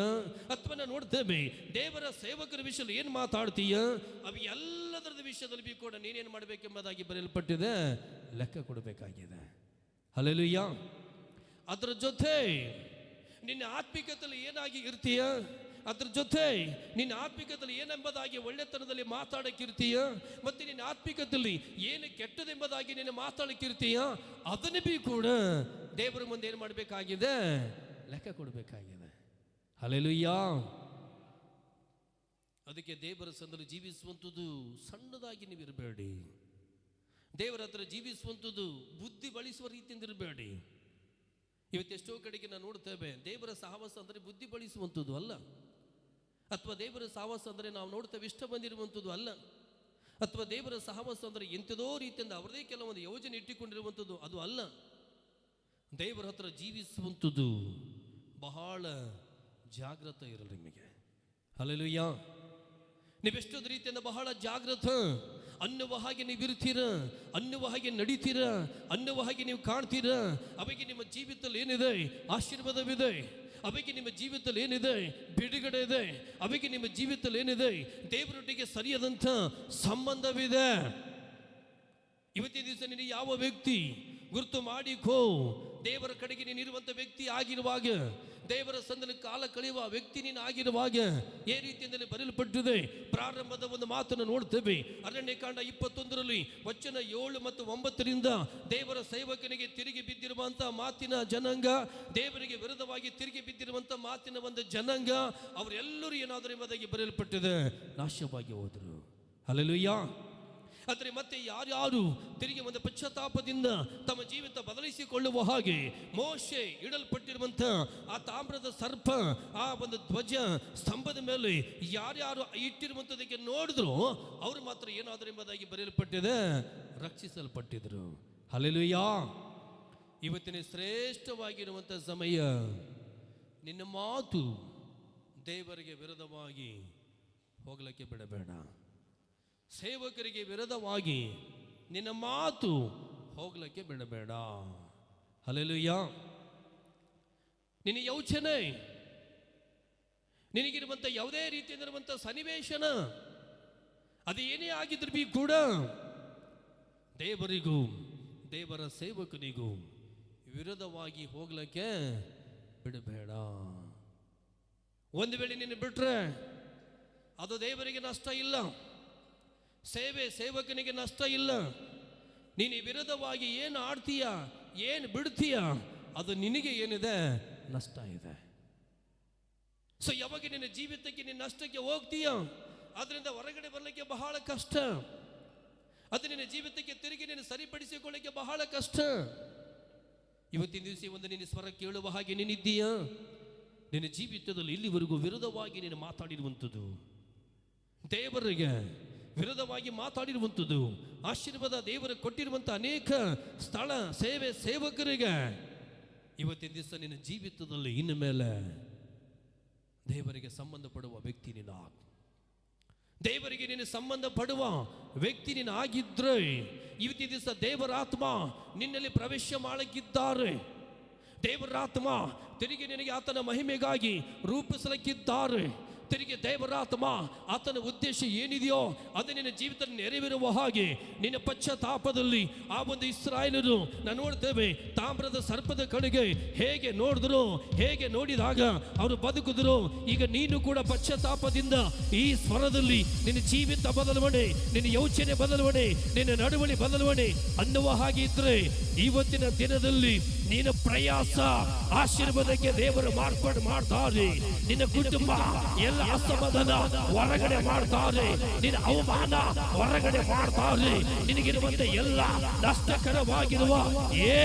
ಅಥವಾ ನಾವು ನೋಡ್ತೇವೆ ದೇವರ ಸೇವಕರ ವಿಷಯದಲ್ಲಿ ಏನು ಮಾತಾಡ್ತೀಯ, ಅವು ಎಲ್ಲದರದ ವಿಷಯದಲ್ಲಿ ಕೂಡ ನೀನೇನು ಮಾಡಬೇಕೆಂಬುದಾಗಿ ಬರೆಯಲ್ಪಟ್ಟಿದೆ, ಲೆಕ್ಕ ಕೊಡಬೇಕಾಗಿದೆ. ಹಲ್ಲೆಲೂಯಾ. ಅದರ ಜೊತೆ ನಿನ್ನ ಆತ್ಮಿಕತೆಯಲ್ಲಿ ಏನಾಗಿ ಇರ್ತೀಯ, ಅದ್ರ ಜೊತೆ ನಿನ್ನ ಆತ್ಮಿಕತೆಯಲ್ಲಿ ಏನೆಂಬುದಾಗಿ ಒಳ್ಳೆತನದಲ್ಲಿ ಮಾತಾಡಕ್ಕಿರ್ತೀಯ, ಮತ್ತೆ ನಿನ್ನ ಆತ್ಮಿಕತೆಯಲ್ಲಿ ಏನು ಕೆಟ್ಟದೆಂಬುದಾಗಿ ನೀನು ಮಾತಾಡಕ್ಕಿರ್ತೀಯ, ಅದನ್ನು ಕೂಡ ದೇವರ ಮುಂದೆ ಏನು ಮಾಡಬೇಕಾಗಿದೆ? ಲೆಕ್ಕ ಕೊಡಬೇಕಾಗಿದೆ. ಹಲ್ಲೆಲೂಯಾ. ಅದಕ್ಕೆ ದೇವರ ಸಂದಲ್ಲಿ ಜೀವಿಸುವಂಥದ್ದು ಸಣ್ಣದಾಗಿ ನೀವು ಇರಬೇಡಿ. ದೇವರ ಹತ್ರ ಜೀವಿಸುವಂಥದ್ದು ಬುದ್ಧಿ ಬಳಸುವ ರೀತಿಯಿಂದ ಇರಬೇಡಿ. ಇವತ್ತೆಷ್ಟೋ ಕಡೆಗೆ ನಾವು ನೋಡ್ತೇವೆ, ದೇವರ ಸಹವಾಸ ಅಂದರೆ ಬುದ್ಧಿ ಬಳಸುವಂಥದ್ದು ಅಲ್ಲ, ಅಥವಾ ದೇವರ ಸಹವಾಸ ಅಂದರೆ ನಾವು ನೋಡ್ತೇವೆ ಇಷ್ಟ ಬಂದಿರುವಂಥದ್ದು ಅಲ್ಲ, ಅಥವಾ ದೇವರ ಸಹವಾಸ ಅಂದರೆ ಎಂಥದೋ ರೀತಿಯಿಂದ ಅವರದೇ ಕೆಲವೊಂದು ಯೋಜನೆ ಇಟ್ಟುಕೊಂಡಿರುವಂಥದ್ದು ಅದು ಅಲ್ಲ. ದೇವರ ಹತ್ರ ಜೀವಿಸುವಂಥದ್ದು ಬಹಳ ಜಾಗೃತ ಇರಲಿ ನಿಮಗೆ. ಹಲ್ಲೆಲೂಯಾ. ನೀವೆಷ್ಟೊಂದು ರೀತಿಯಿಂದ ಬಹಳ ಜಾಗೃತ ಅನ್ನುವ ಹಾಗೆ ನೀವು ಇರ್ತೀರ, ಅನ್ನುವ ಹಾಗೆ ನಡೀತೀರ, ಅನ್ನುವ ಹಾಗೆ ನೀವು ಕಾಣ್ತೀರ. ಅವಾಗ ನಿಮ್ಮ ಜೀವಿತದಲ್ಲಿ ಏನಿದೆ? ಆಶೀರ್ವಾದವಿದೆ. ಅವಾಗ ನಿಮ್ಮ ಜೀವಿತದಲ್ಲಿ ಏನಿದೆ? ಬಿಡುಗಡೆ ಇದೆ. ಅವಾಗ ನಿಮ್ಮ ಜೀವಿತದಲ್ಲಿ ಏನಿದೆ? ದೇವರೊಟ್ಟಿಗೆ ಸರಿಯಾದಂಥ ಸಂಬಂಧವಿದೆ. ಇವತ್ತಿನ ದಿವಸ ನೀನು ಯಾವ ವ್ಯಕ್ತಿ ಗುರುತು ಮಾಡಿಕೋ. ದೇವರ ಕಡೆಗೆ ನೀನಿರುವಂಥ ವ್ಯಕ್ತಿ ಆಗಿರುವಾಗ, ದೇವರ ಸಂದಲ್ಲಿ ಕಾಲ ಕಳೆಯುವ ವ್ಯಕ್ತಿ ನೀನು ಆಗಿರುವಾಗ ಈ ರೀತಿಯಲ್ಲಿ ಬರೆಯಲ್ಪಟ್ಟಿದೆ. ಪ್ರಾರಂಭದ ಒಂದು ಮಾತನ್ನು ನೋಡ್ತೇವೆ. ಅರಣ್ಯಕಾಂಡ 21ರಲ್ಲಿ ವಚನ 7 ಮತ್ತು 9ರಿಂದ ದೇವರ ಸೇವಕನಿಗೆ ತಿರುಗಿ ಬಿದ್ದಿರುವಂಥ ಮಾತಿನ ಜನಾಂಗ, ದೇವರಿಗೆ ವಿರುದ್ಧವಾಗಿ ತಿರುಗಿ ಬಿದ್ದಿರುವಂಥ ಮಾತಿನ ಒಂದು ಜನಾಂಗ, ಅವರೆಲ್ಲರೂ ಏನಾದರೂ ಎಂಬುದಾಗಿ ಬರೆಯಲ್ಪಟ್ಟಿದೆ, ನಾಶವಾಗಿ ಹೋದರು. ಹಲ್ಲೆಲೂಯಾ. ಆದರೆ ಮತ್ತೆ ಯಾರ್ಯಾರು ತಿರುಗಿ ಒಂದು ಪಶ್ಚಾತ್ತಾಪದಿಂದ ತಮ್ಮ ಜೀವಿತ ಬದಲಿಸಿಕೊಳ್ಳುವ ಹಾಗೆ ಮೋಶೆ ಇಡಲ್ಪಟ್ಟಿರುವಂಥ ಆ ತಾಮ್ರದ ಸರ್ಪ, ಆ ಒಂದು ಧ್ವಜ ಸ್ತಂಭದ ಮೇಲೆ ಯಾರ್ಯಾರು ಇಟ್ಟಿರುವಂಥದಕ್ಕೆ ನೋಡಿದ್ರು ಅವರು ಮಾತ್ರ ಏನಾದರೂ ಎಂಬುದಾಗಿ ಬರೆಯಲ್ಪಟ್ಟಿದೆ, ರಕ್ಷಿಸಲ್ಪಟ್ಟಿದ್ರು. ಹಲ್ಲೆಲೂಯಾ. ಇವತ್ತಿನ ಶ್ರೇಷ್ಠವಾಗಿರುವಂಥ ಸಮಯ. ನಿನ್ನ ಮಾತು ದೇವರಿಗೆ ವಿರೋಧವಾಗಿ ಹೋಗಲಿಕ್ಕೆ ಬಿಡಬೇಡ. ಸೇವಕರಿಗೆ ವಿರೋಧವಾಗಿ ನಿನ್ನ ಮಾತು ಹೋಗ್ಲಿಕ್ಕೆ ಬಿಡಬೇಡ. ಹಲ್ಲೆಲೂಯಾ. ನಿನ್ನ ಯೋಚನೆ ನಿನಗಿರುವಂಥ ಯಾವುದೇ ರೀತಿಯಲ್ಲಿರುವಂಥ ಸನ್ನಿವೇಶನ ಅದು ಏನೇ ಆಗಿದ್ರು ಬಿ ಕೂಡ ದೇವರಿಗೂ ದೇವರ ಸೇವಕನಿಗೂ ವಿರೋಧವಾಗಿ ಹೋಗ್ಲಿಕ್ಕೆ ಬಿಡಬೇಡ. ಒಂದು ವೇಳೆ ನೀನು ಬಿಟ್ರೆ ಅದು ದೇವರಿಗೆ ನಷ್ಟ ಇಲ್ಲ, ಸೇವಕನಿಗೆ ನಷ್ಟ ಇಲ್ಲ. ನೀನು ವಿರೋಧವಾಗಿ ಏನು ಆಡ್ತೀಯ, ಏನು ಬಿಡ್ತೀಯ, ಅದು ನಿನಗೆ ಏನಿದೆ, ನಷ್ಟ ಇದೆ. ಸೊ ಯಾವಾಗ ನಿನ್ನ ಜೀವಿತಕ್ಕೆ ನಿನ್ನ ನಷ್ಟಕ್ಕೆ ಹೋಗ್ತೀಯ, ಅದರಿಂದ ಹೊರಗಡೆ ಬರಲಿಕ್ಕೆ ಬಹಳ ಕಷ್ಟ. ಅದು ನಿನ್ನ ಜೀವಿತಕ್ಕೆ ತಿರುಗಿ ನೀನು ಸರಿಪಡಿಸಿಕೊಳ್ಳಿಕ್ಕೆ ಬಹಳ ಕಷ್ಟ. ಇವತ್ತಿನ ದಿವಸ ಒಂದು ನಿನ್ನ ಸ್ವರ ಕೇಳುವ ಹಾಗೆ ನೀನಿದ್ದೀಯಾ? ನಿನ್ನ ಜೀವಿತದಲ್ಲಿ ಇಲ್ಲಿವರೆಗೂ ವಿರೋಧವಾಗಿ ನೀನು ಮಾತಾಡಿರುವಂಥದ್ದು, ದೇವರಿಗೆ ವಿರೋಧವಾಗಿ ಮಾತಾಡಿರುವಂಥದ್ದು, ಆಶೀರ್ವಾದ ದೇವರು ಕೊಟ್ಟಿರುವಂಥ ಅನೇಕ ಸ್ಥಳ ಸೇವಕರಿಗೆ ಇವತ್ತಿನ ದಿವಸ ನಿನ್ನ ಜೀವಿತದಲ್ಲಿ ಇನ್ನು ಮೇಲೆ ದೇವರಿಗೆ ಸಂಬಂಧಪಡುವ ವ್ಯಕ್ತಿ ನೀನು ದೇವರಿಗೆ ನೀನು ಸಂಬಂಧಪಡುವ ವ್ಯಕ್ತಿ ನೀನು ಆಗಿದ್ರೆ ಇವತ್ತಿನ ದಿವಸ ದೇವರ ಆತ್ಮ ನಿನ್ನಲ್ಲಿ ಪ್ರವೇಶ ಮಾಡಲಿಕ್ಕಿದ್ದಾರೆ. ದೇವರ ಆತ್ಮ ತಿರುಗಿ ನಿನಗೆ ಆತನ ಮಹಿಮೆಗಾಗಿ ರೂಪಿಸಲಿಕ್ಕಿದ್ದಾರೆ. ತಿರುಗಿ ದೇವರಾತ್ಮ ಆತನ ಉದ್ದೇಶ ಏನಿದೆಯೋ ಅದು ನಿನ್ನ ಜೀವಿತ ನೆರವೇರುವ ಹಾಗೆ ನಿನ್ನ ಪಶ್ಚಾತ್ತಾಪದಲ್ಲಿ ಆ ಒಂದು ಇಸ್ರಾಯೇಲರು ನಾವು ನೋಡ್ತೇವೆ, ತಾಮ್ರದ ಸರ್ಪದ ಕಡೆಗೆ ಹೇಗೆ ನೋಡಿದ್ರು, ಹೇಗೆ ನೋಡಿದಾಗ ಅವರು ಬದುಕಿದ್ರು. ಈಗ ನೀನು ಕೂಡ ಪಶ್ಚಾತ್ತಾಪದಿಂದ ಈ ಸ್ವರದಲ್ಲಿ ನಿನ್ನ ಜೀವಿತ ಬದಲಾವಣೆ, ನಿನ್ನ ಯೋಚನೆ ಬದಲಾವಣೆ, ನಿನ್ನ ನಡವಳಿ ಬದಲಾವಣೆ ಅನ್ನುವ ಹಾಗೆ ಇದ್ರೆ ಇವತ್ತಿನ ದಿನದಲ್ಲಿ ನಿನ್ನ ಪ್ರಯಾಸ ಆಶೀರ್ವಾದಕ್ಕೆ ದೇವರು ಮಾಡ್ತಾರೆ. ನಿನ್ನ ಕುಟುಂಬ ಎಲ್ಲ ಅಸಮಾಧಾನ ಹೊರಗಡೆ ಮಾಡ್ತಾರೆ, ನಿನ್ನ ಅವಮಾನ ಹೊರಗಡೆ ಮಾಡ್ತಾರೆ, ನಿನಗಿರುವಂತ ಎಲ್ಲ ನಷ್ಟಕರವಾಗಿರುವ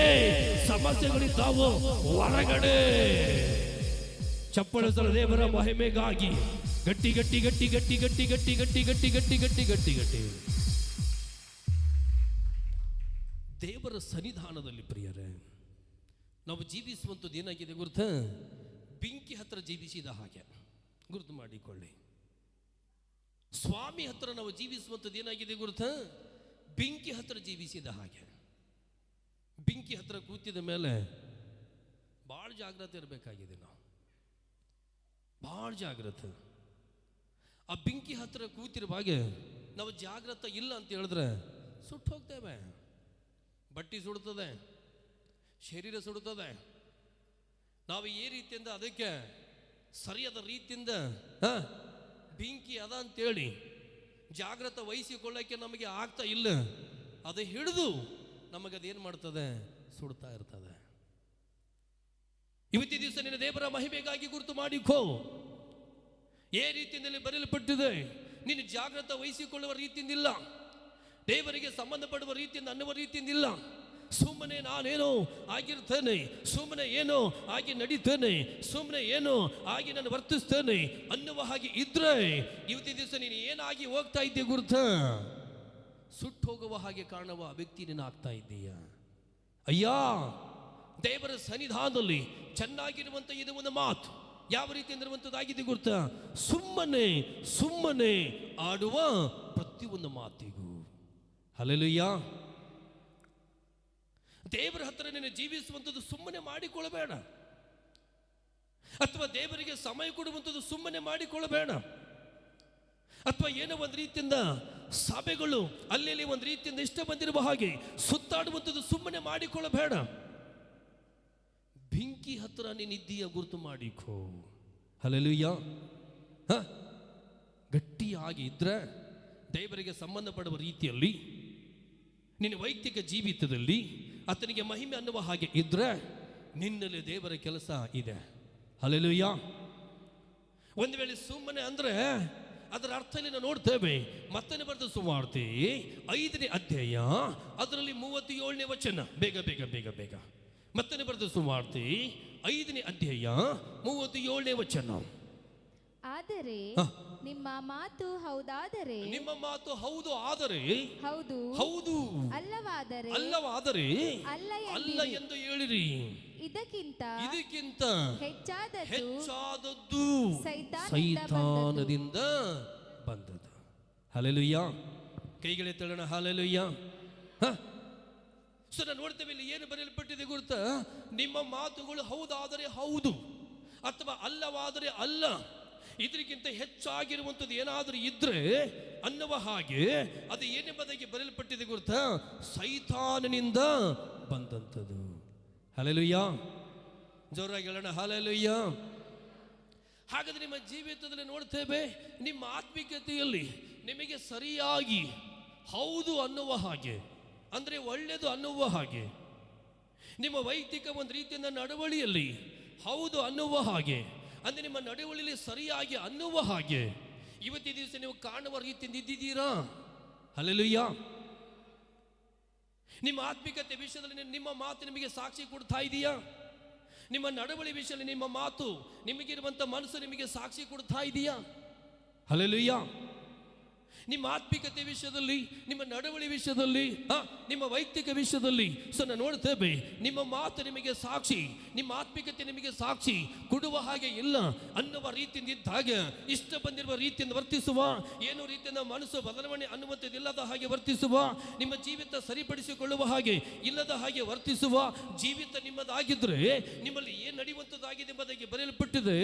ಸಮಸ್ಯೆಗಳಿದ್ದಾವು ಹೊರಗಡೆ. ಚಪ್ಪಳಿಸಲ ದೇವರ ಮಹಿಮೆಗಾಗಿ ಗಟ್ಟಿ ಗಟ್ಟಿ ಗಟ್ಟಿ ಗಟ್ಟಿ ಗಟ್ಟಿ ಗಟ್ಟಿ ಗಟ್ಟಿ ಗಟ್ಟಿ ಗಟ್ಟಿ ಗಟ್ಟಿ ಗಟ್ಟಿ ಗಟ್ಟಿ ದೇವರ ಸನ್ನಿಧಾನದಲ್ಲಿ ಪ್ರಿಯರೇ ನಾವು ಜೀವಿಸುವಂಥದ್ದು ಏನಾಗಿದೆ ಗುರುತ? ಬೆಂಕಿ ಹತ್ರ ಜೀವಿಸಿದ ಹಾಗೆ ಗುರುತು ಮಾಡಿಕೊಳ್ಳಿ. ಸ್ವಾಮಿ ಹತ್ರ ನಾವು ಜೀವಿಸುವಂಥದ್ದು ಏನಾಗಿದೆ ಗುರುತ? ಬೆಂಕಿ ಹತ್ರ ಜೀವಿಸಿದ ಹಾಗೆ. ಬೆಂಕಿ ಹತ್ರ ಕೂತಿದ ಮೇಲೆ ಭಾಳ ಜಾಗ್ರತೆ ಇರಬೇಕಾಗಿದೆ. ನಾವು ಭಾಳ ಜಾಗ್ರತೆ. ಆ ಬೆಂಕಿ ಹತ್ರ ಕೂತಿರುವಾಗ ನಾವು ಜಾಗ್ರತೆ ಇಲ್ಲ ಅಂತ ಹೇಳಿದ್ರೆ ಸುಟ್ಟು ಹೋಗ್ತೇವೆ. ಬಟ್ಟೆ ಸುಡುತ್ತದೆ, ಶರೀರ ಸುಡುತ್ತದೆ. ನಾವು ಈ ರೀತಿಯಿಂದ ಅದಕ್ಕೆ ಸರಿಯಾದ ರೀತಿಯಿಂದ ಬೆಂಕಿ ಅದ ಅಂತೇಳಿ ಜಾಗ್ರತೆ ವಹಿಸಿಕೊಳ್ಳಕ್ಕೆ ನಮಗೆ ಆಗ್ತಾ ಇಲ್ಲ. ಅದು ಹಿಡಿದು ನಮಗದೇನು ಮಾಡ್ತದೆ? ಸುಡ್ತಾ ಇರ್ತದೆ. ಇವತ್ತಿನ ದಿವಸ ನಿನ್ನ ದೇವರ ಮಹಿಮೆಗಾಗಿ ಗುರುತು ಮಾಡಿಕೋ. ಏ ರೀತಿಯಲ್ಲಿ ಬರೆಯಲ್ಪಟ್ಟಿದೆ, ನೀನು ಜಾಗ್ರತೆ ವಹಿಸಿಕೊಳ್ಳುವ ರೀತಿಯಿಂದಿಲ್ಲ, ದೇವರಿಗೆ ಸಂಬಂಧಪಡುವ ರೀತಿಯಿಂದ ಅನ್ನುವ ರೀತಿಯಿಂದಿಲ್ಲ. ಸುಮ್ಮನೆ ನಾನೇನೋ ಆಗಿರ್ತೇನೆ, ಸುಮ್ಮನೆ ಏನೋ ಆಗಿ ನಡೀತೇನೆ, ಸುಮ್ಮನೆ ಏನೋ ಆಗಿ ನಾನು ವರ್ತಿಸ್ತೇನೆ ಅನ್ನುವ ಹಾಗೆ ಇದ್ರೆ ಇವತ್ತಿನ ದಿವಸ ನೀನು ಏನಾಗಿ ಹೋಗ್ತಾ ಇದ್ದೀಯ ಗುರುತ? ಸುಟ್ಟು ಹೋಗುವ ಹಾಗೆ ಕಾಣುವ ವ್ಯಕ್ತಿ ನೀನು ಆಗ್ತಾ ಇದ್ದೀಯ. ಅಯ್ಯ, ದೇವರ ಸನ್ನಿಧಾನದಲ್ಲಿ ಚೆನ್ನಾಗಿರುವಂತ ಇದು ಒಂದು ಮಾತು ಯಾವ ರೀತಿ ಅಂದಿರುವಂಥದ್ದಾಗಿದೆ ಗುರುತ? ಸುಮ್ಮನೆ ಸುಮ್ಮನೆ ಆಡುವ ಪ್ರತಿಯೊಂದು ಮಾತಿಗೂ ಹಲ್ಲೆಲೂಯಾ. ದೇವರ ಹತ್ರ ನೀನು ಜೀವಿಸುವಂಥದ್ದು ಸುಮ್ಮನೆ ಮಾಡಿಕೊಳ್ಳಬೇಡ, ಅಥವಾ ದೇವರಿಗೆ ಸಮಯ ಕೊಡುವಂಥದ್ದು ಸುಮ್ಮನೆ ಮಾಡಿಕೊಳ್ಳಬೇಡ, ಅಥವಾ ಏನೋ ಒಂದು ರೀತಿಯಿಂದ ಸಭೆಗಳು ಅಲ್ಲಿ ಒಂದು ರೀತಿಯಿಂದ ಇಷ್ಟ ಬಂದಿರುವ ಹಾಗೆ ಸುತ್ತಾಡುವಂಥದ್ದು ಸುಮ್ಮನೆ ಮಾಡಿಕೊಳ್ಳಬೇಡ. ಬೆಂಕಿ ಹತ್ರ ನೀನಿದ್ದೀಯ ಗುರುತು ಮಾಡಿಕೋ. ಹಲ್ಲೆಲೂಯಾ. ಗಟ್ಟಿಯಾಗಿ ಇದ್ರೆ ದೇವರಿಗೆ ಸಂಬಂಧಪಡುವ ರೀತಿಯಲ್ಲಿ ನಿನ್ನ ವೈಯಕ್ತಿಕ ಜೀವಿತದಲ್ಲಿ ಆತನಿಗೆ ಮಹಿಮೆ ಅನ್ನುವ ಹಾಗೆ ಇದ್ರೆ ನಿನ್ನಲ್ಲಿ ದೇವರ ಕೆಲಸ ಇದೆ. ಹಲ್ಲೆಲೂಯಾ. ಒಂದು ವೇಳೆ ಸುಮ್ಮನೆ ಅಂದ್ರೆ ಅದರ ಅರ್ಥ ನಾವು ನೋಡ್ತೇವೆ. ಮತ್ತನೇ ಬರೆದ ಸುವಾರ್ತೆ 5ನೇ ಅಧ್ಯಾಯ ಅದರಲ್ಲಿ 37ನೇ ವಚನ. ಬೇಗ ಬೇಗ ಬೇಗ ಬೇಗ. ಮತ್ತನೇ ಬರೆದ ಸುವಾರ್ತೆ 5ನೇ ಅಧ್ಯಾಯ 37ನೇ ವಚನ. ಆದರೆ ನಿಮ್ಮ ಮಾತು ಹೌದಾದರೆ, ನಿಮ್ಮ ಮಾತು ಹೌದು ಆದರೆ, ಹೌದು ಹೌದು ಅಲ್ಲವಾದರೆ, ಅಲ್ಲವಾದರೆ ಅಲ್ಲ ಎಂದು ಹೇಳಿರಿ. ಇದಕ್ಕಿಂತ ಹೆಚ್ಚಾದದ್ದು ಸೈತಾನದಿಂದ ಬಂದದ್ದು. ಹಲ್ಲೆಲೂಯಾ. ಕೈಗಳೆತ್ತೋಣ. ಹಲ್ಲೆಲೂಯಾ. ಸೊ ನಾವು ನೋಡ್ತೇವೆ ಇಲ್ಲಿ ಏನು ಬರೆಯಲ್ಪಟ್ಟಿದೆ ಗುರುತ? ನಿಮ್ಮ ಮಾತುಗಳು ಹೌದಾದರೆ ಹೌದು ಅಥವಾ ಅಲ್ಲವಾದರೆ ಅಲ್ಲ. ಇದಕ್ಕಿಂತ ಹೆಚ್ಚಾಗಿರುವಂಥದ್ದು ಏನಾದರೂ ಇದ್ರೆ ಅನ್ನುವ ಹಾಗೆ ಅದು ಏನೆಂಬುದಾಗಿ ಬರೆಯಲ್ಪಟ್ಟಿದೆ ಗೊತ್ತಾ? ಸೈತಾನನಿಂದ ಬಂದಂಥದ್ದು. ಹಲ್ಲೆಲೂಯ, ಜೋರಾಗಿ ಹೇಳೋಣ ಹಲ್ಲೆಲೂಯ. ಹಾಗಾದ್ರೆ ನಿಮ್ಮ ಜೀವಿತದಲ್ಲಿ ನೋಡ್ತೇವೆ, ನಿಮ್ಮ ಆತ್ಮಿಕತೆಯಲ್ಲಿ ನಿಮಗೆ ಸರಿಯಾಗಿ ಹೌದು ಅನ್ನುವ ಹಾಗೆ, ಅಂದರೆ ಒಳ್ಳೆಯದು ಅನ್ನುವ ಹಾಗೆ, ನಿಮ್ಮ ವೈಯಕ್ತಿಕ ಒಂದು ರೀತಿಯಿಂದ ನಡವಳಿಯಲ್ಲಿ ಹೌದು ಅನ್ನುವ ಹಾಗೆ, ಅಂದರೆ ನಿಮ್ಮ ನಡವಳಿಯಲ್ಲಿ ಸರಿಯಾಗಿ ಅನ್ನುವ ಹಾಗೆ ಇವತ್ತಿನ ದಿವಸ ನೀವು ಕಾಣುವ ರೀತಿಯಿಂದ ಇದ್ದಿದ್ದೀರಾ? ಹಲ್ಲೆಲೂಯ. ನಿಮ್ಮ ಆತ್ಮಿಕತೆ ವಿಷಯದಲ್ಲಿ ನಿಮ್ಮ ಮಾತು ನಿಮಗೆ ಸಾಕ್ಷಿ ಕೊಡ್ತಾ ಇದೆಯಾ? ನಿಮ್ಮ ನಡವಳಿ ವಿಷಯದಲ್ಲಿ ನಿಮ್ಮ ಮಾತು, ನಿಮಗಿರುವಂಥ ಮನಸ್ಸು ನಿಮಗೆ ಸಾಕ್ಷಿ ಕೊಡ್ತಾ ಇದೆಯಾ? ಹಲ್ಲೆಲೂಯ. ನಿಮ್ಮ ಆತ್ಮಿಕತೆ ವಿಷಯದಲ್ಲಿ, ನಿಮ್ಮ ನಡವಳಿ ವಿಷಯದಲ್ಲಿ, ನಿಮ್ಮ ವೈಯಕ್ತಿಕ ವಿಷಯದಲ್ಲಿ ನಾನು ನೋಡ್ತೇವೆ, ನಿಮ್ಮ ಮಾತು ನಿಮಗೆ ಸಾಕ್ಷಿ, ನಿಮ್ಮ ಆತ್ಮಿಕತೆ ನಿಮಗೆ ಸಾಕ್ಷಿ ಕೊಡುವ ಹಾಗೆ ಇಲ್ಲ ಅನ್ನುವ ರೀತಿಯಿಂದ ಇದ್ದಾಗ, ಇಷ್ಟ ಬಂದಿರುವ ರೀತಿಯಿಂದ ವರ್ತಿಸುವ, ಏನೋ ರೀತಿಯಿಂದ ಮನಸ್ಸು ಬದಲಾವಣೆ ಅನ್ನುವಂಥದ್ದಿಲ್ಲದ ಹಾಗೆ ವರ್ತಿಸುವ, ನಿಮ್ಮ ಜೀವಿತ ಸರಿಪಡಿಸಿಕೊಳ್ಳುವ ಹಾಗೆ ಇಲ್ಲದ ಹಾಗೆ ವರ್ತಿಸುವ ಜೀವಿತ ನಿಮ್ಮದಾಗಿದ್ರೆ ನಿಮ್ಮಲ್ಲಿ ಏನು ನಡೆಯುವಂಥದ್ದಾಗಿದೆ ಎಂಬುದಾಗಿ ಬರೆಯಲ್ಪಟ್ಟಿದೆ,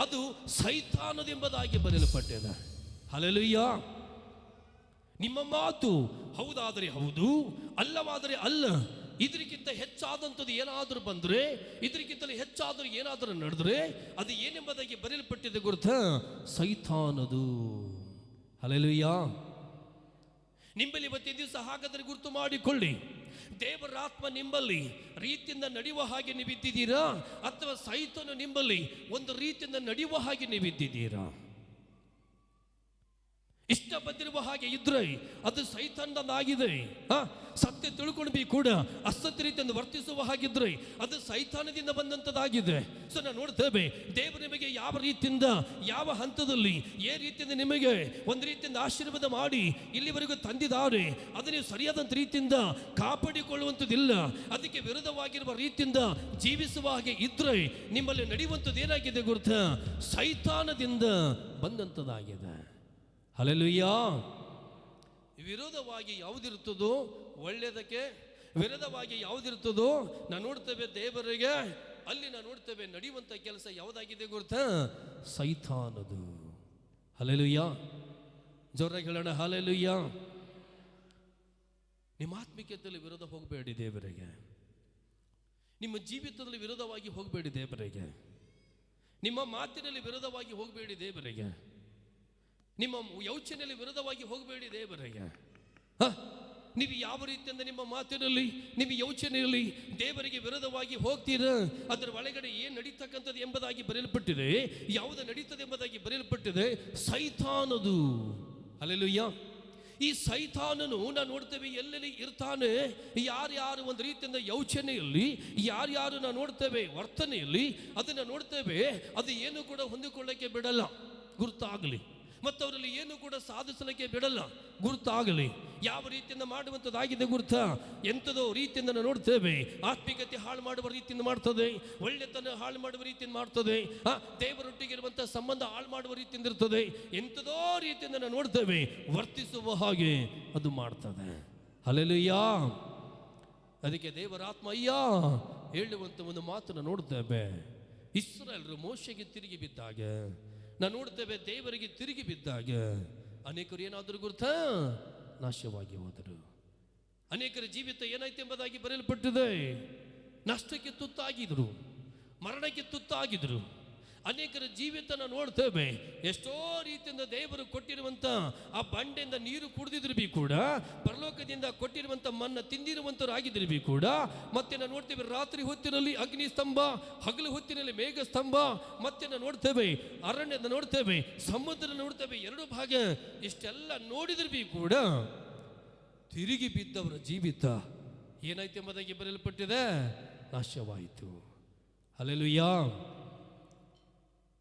ಅದು ಸೈತಾನದೆಂಬುದಾಗಿ ಬರೆಯಲ್ಪಟ್ಟಿದೆ. ಹಲ್ಲೆಲೂಯ. ನಿಮ್ಮ ಮಾತು ಹೌದಾದರೆ ಹೌದು, ಅಲ್ಲವಾದರೆ ಅಲ್ಲ. ಇದಕ್ಕಿಂತ ಹೆಚ್ಚಾದಂಥದ್ದು ಏನಾದರೂ ಬಂದರೆ, ಇದಕ್ಕಿಂತಲೂ ಹೆಚ್ಚಾದರೂ ಏನಾದರೂ ನಡೆದ್ರೆ ಅದು ಏನೆಂಬುದಾಗಿ ಬರೆಯಲ್ಪಟ್ಟಿದೆ ಗೊತ್ತಾ? ಸೈತಾನದು. ಹಲ್ಲೆಲೂಯ. ನಿಮ್ಮಲ್ಲಿ ಇವತ್ತಿನ ದಿವಸ ಹಾಗಾದರೆ ಗುರುತು ಮಾಡಿಕೊಳ್ಳಿ, ದೇವರ ಆತ್ಮ ನಿಮ್ಮಲ್ಲಿ ರೀತಿಯಿಂದ ನಡೆಯುವ ಹಾಗೆ ನೀವಿದ್ದೀರಾ, ಅಥವಾ ಸೈತಾನ ನಿಮ್ಮಲ್ಲಿ ಒಂದು ರೀತಿಯಿಂದ ನಡೆಯುವ ಹಾಗೆ ನೀವಿದ್ದೀರಾ? ಇಷ್ಟ ಬಂದಿರುವ ಹಾಗೆ ಇದ್ರೆ ಅದು ಸೈತಾನದಾಗಿದೆ. ಸತ್ಯ ತಿಳ್ಕೊಂಡು ಕೂಡ ಅಸತ್ಯ ರೀತಿಯಿಂದ ವರ್ತಿಸುವ ಹಾಗಿದ್ರೆ ಅದು ಸೈತಾನದಿಂದ ಬಂದಂಥದ್ದಾಗಿದೆ. ಸೊ ನಾವು ನೋಡ್ತೇವೆ, ದೇವರು ನಿಮಗೆ ಯಾವ ರೀತಿಯಿಂದ, ಯಾವ ಹಂತದಲ್ಲಿ, ರೀತಿಯಿಂದ ನಿಮಗೆ ಒಂದು ರೀತಿಯಿಂದ ಆಶೀರ್ವಾದ ಮಾಡಿ ಇಲ್ಲಿವರೆಗೂ ತಂದಿದ್ದಾರೆ, ಅದು ನೀವು ಸರಿಯಾದಂಥ ರೀತಿಯಿಂದ ಕಾಪಾಡಿಕೊಳ್ಳುವಂಥದ್ದಿಲ್ಲ, ಅದಕ್ಕೆ ವಿರುದ್ಧವಾಗಿರುವ ರೀತಿಯಿಂದ ಜೀವಿಸುವ ಹಾಗೆ ಇದ್ರೆ ನಿಮ್ಮಲ್ಲಿ ನಡೆಯುವಂಥದ್ದು ಏನಾಗಿದೆ ಗೊತ್ತಾ? ಸೈತಾನದಿಂದ ಬಂದಂಥದ್ದಾಗಿದೆ. ಹಲ್ಲೆಲೂಯಾ. ವಿರೋಧವಾಗಿ ಯಾವುದಿರ್ತದೋ ಒಳ್ಳೆಯದಕ್ಕೆ ವಿರೋಧವಾಗಿ ಯಾವುದಿರ್ತದೋ ನಾವು ನೋಡ್ತೇವೆ ದೇವರಿಗೆ, ಅಲ್ಲಿ ನಾವು ನೋಡ್ತೇವೆ ನಡೆಯುವಂಥ ಕೆಲಸ ಯಾವುದಾಗಿದೆ ಗೊತ್ತಾ? ಸೈತಾನದು. ಹಲ್ಲೆಲೂಯಾ. ಜೋರಾಗಿ ಹೇಳೋಣ ಹಲ್ಲೆಲೂಯಾ. ನಿಮ್ಮ ಆತ್ಮಿಕತೆಯಲ್ಲಿ ವಿರೋಧ ಹೋಗಬೇಡಿ ದೇವರಿಗೆ, ನಿಮ್ಮ ಜೀವಿತದಲ್ಲಿ ವಿರೋಧವಾಗಿ ಹೋಗಬೇಡಿ ದೇವರಿಗೆ, ನಿಮ್ಮ ಮಾತಿನಲ್ಲಿ ವಿರೋಧವಾಗಿ ಹೋಗಬೇಡಿ ದೇವರಿಗೆ, ನಿಮ್ಮ ಯೋಚನೆಯಲ್ಲಿ ವಿರೋಧವಾಗಿ ಹೋಗಬೇಡಿ ದೇವರಿಗೆ. ನೀವು ಯಾವ ರೀತಿಯಿಂದ ನಿಮ್ಮ ಮಾತಿನಲ್ಲಿ, ನಿಮ್ಮ ಯೋಚನೆಯಲ್ಲಿ ದೇವರಿಗೆ ವಿರೋಧವಾಗಿ ಹೋಗ್ತೀರಾ, ಅದರ ಒಳಗಡೆ ಏನು ನಡೀತಕ್ಕಂಥದ್ದು ಎಂಬುದಾಗಿ ಬರೆಯಲ್ಪಟ್ಟಿದೆ, ಯಾವುದು ನಡೀತದೆ ಎಂಬುದಾಗಿ ಬರೆಯಲ್ಪಟ್ಟಿದೆ, ಸೈತಾನದು. ಹಲ್ಲೆಲೂಯಾ. ಈ ಸೈತಾನನು ನಾವು ನೋಡ್ತೇವೆ ಎಲ್ಲೆಲ್ಲಿ ಇರ್ತಾನೆ, ಯಾರ್ಯಾರು ಒಂದು ರೀತಿಯಿಂದ ಯೋಚನೆಯಲ್ಲಿ, ಯಾರ್ಯಾರು ನಾವು ನೋಡ್ತೇವೆ ವರ್ತನೆಯಲ್ಲಿ, ಅದನ್ನು ನೋಡ್ತೇವೆ, ಅದು ಏನು ಕೂಡ ಹೊಂದಿಕೊಳ್ಳಕ್ಕೆ ಬಿಡಲ್ಲ, ಗುರುತಾಗಲಿ, ಮತ್ತು ಅವರಲ್ಲಿ ಏನು ಕೂಡ ಸಾಧಿಸಲಿಕ್ಕೆ ಬಿಡಲ್ಲ, ಗುರುತಾಗಲಿ. ಯಾವ ರೀತಿಯಿಂದ ಮಾಡುವಂಥದ್ದಾಗಿದೆ ಗುರುತ, ಎಂಥದೋ ರೀತಿಯಿಂದ ನಾವು ನೋಡ್ತೇವೆ, ಆತ್ಮಿಕತೆ ಹಾಳು ಮಾಡುವ ರೀತಿಯಿಂದ ಮಾಡ್ತದೆ, ಒಳ್ಳೆತನ ಹಾಳು ಮಾಡುವ ರೀತಿಯಿಂದ ಮಾಡ್ತದೆ, ದೇವರೊಟ್ಟಿಗಿರುವಂಥ ಸಂಬಂಧ ಹಾಳು ಮಾಡುವ ರೀತಿಯಿಂದ ಇರ್ತದೆ, ಎಂಥದೋ ರೀತಿಯಿಂದ ನಾವು ನೋಡ್ತೇವೆ, ವರ್ತಿಸುವ ಹಾಗೆ ಅದು ಮಾಡ್ತದೆ. ಹಲ್ಲೆಲೂಯಾ. ಅದಕ್ಕೆ ದೇವರಾತ್ಮ ಅಯ್ಯ ಹೇಳುವಂಥ ಒಂದು ಮಾತನ್ನು ನೋಡ್ತೇವೆ. ಇಸ್ರಾಯೇಲರು ಮೋಶೆಗೆ ತಿರುಗಿ ಬಿದ್ದಾಗ ನಾವು ನೋಡ್ತೇವೆ, ದೇವರಿಗೆ ತಿರುಗಿ ಬಿದ್ದಾಗ ಅನೇಕರು ಏನಾದರೂ ಗುರುತ ನಾಶವಾಗಿ ಹೋದರು. ಅನೇಕರ ಜೀವಿತ ಏನಾಯ್ತು ಎಂಬುದಾಗಿ ಬರೆಯಲ್ಪಟ್ಟಿದೆ, ನಷ್ಟಕ್ಕೆ ತುತ್ತಾಗಿದ್ರು, ಮರಣಕ್ಕೆ ತುತ್ತಾಗಿದ್ರು. ಅನೇಕರ ಜೀವಿತನ ನೋಡ್ತೇವೆ, ಎಷ್ಟೋ ರೀತಿಯಿಂದ ದೇವರು ಕೊಟ್ಟಿರುವಂಥ ಆ ಬಂಡೆಯಿಂದ ನೀರು ಕುಡಿದಿದ್ರು ಬಿ ಕೂಡ, ಪರಲೋಕದಿಂದ ಕೊಟ್ಟಿರುವಂಥ ಮನ್ನ ತಿಂದಿರುವಂಥವರಾಗಿದ್ರು ಬಿ ಕೂಡ, ಮತ್ತೆ ನಾವು ನೋಡ್ತೇವೆ ರಾತ್ರಿ ಹೊತ್ತಿನಲ್ಲಿ ಅಗ್ನಿ ಸ್ತಂಭ, ಹಗಲು ಹೊತ್ತಿನಲ್ಲಿ ಮೇಘ ಸ್ತಂಭ, ಮತ್ತೆ ನಾವು ನೋಡ್ತೇವೆ ಅರಣ್ಯದ ನೋಡ್ತೇವೆ, ಸಮುದ್ರ ನೋಡ್ತೇವೆ, ಎರಡು ಭಾಗ. ಇಷ್ಟೆಲ್ಲ ನೋಡಿದ್ರು ಬಿ ಕೂಡ ತಿರುಗಿ ಬಿದ್ದವರ ಜೀವಿತ ಏನಾಯ್ತು ಎಂಬುದಾಗಿ ಬರೆಯಲ್ಪಟ್ಟಿದೆ, ನಾಶವಾಯಿತು. ಹಲ್ಲೆಲೂಯಾ.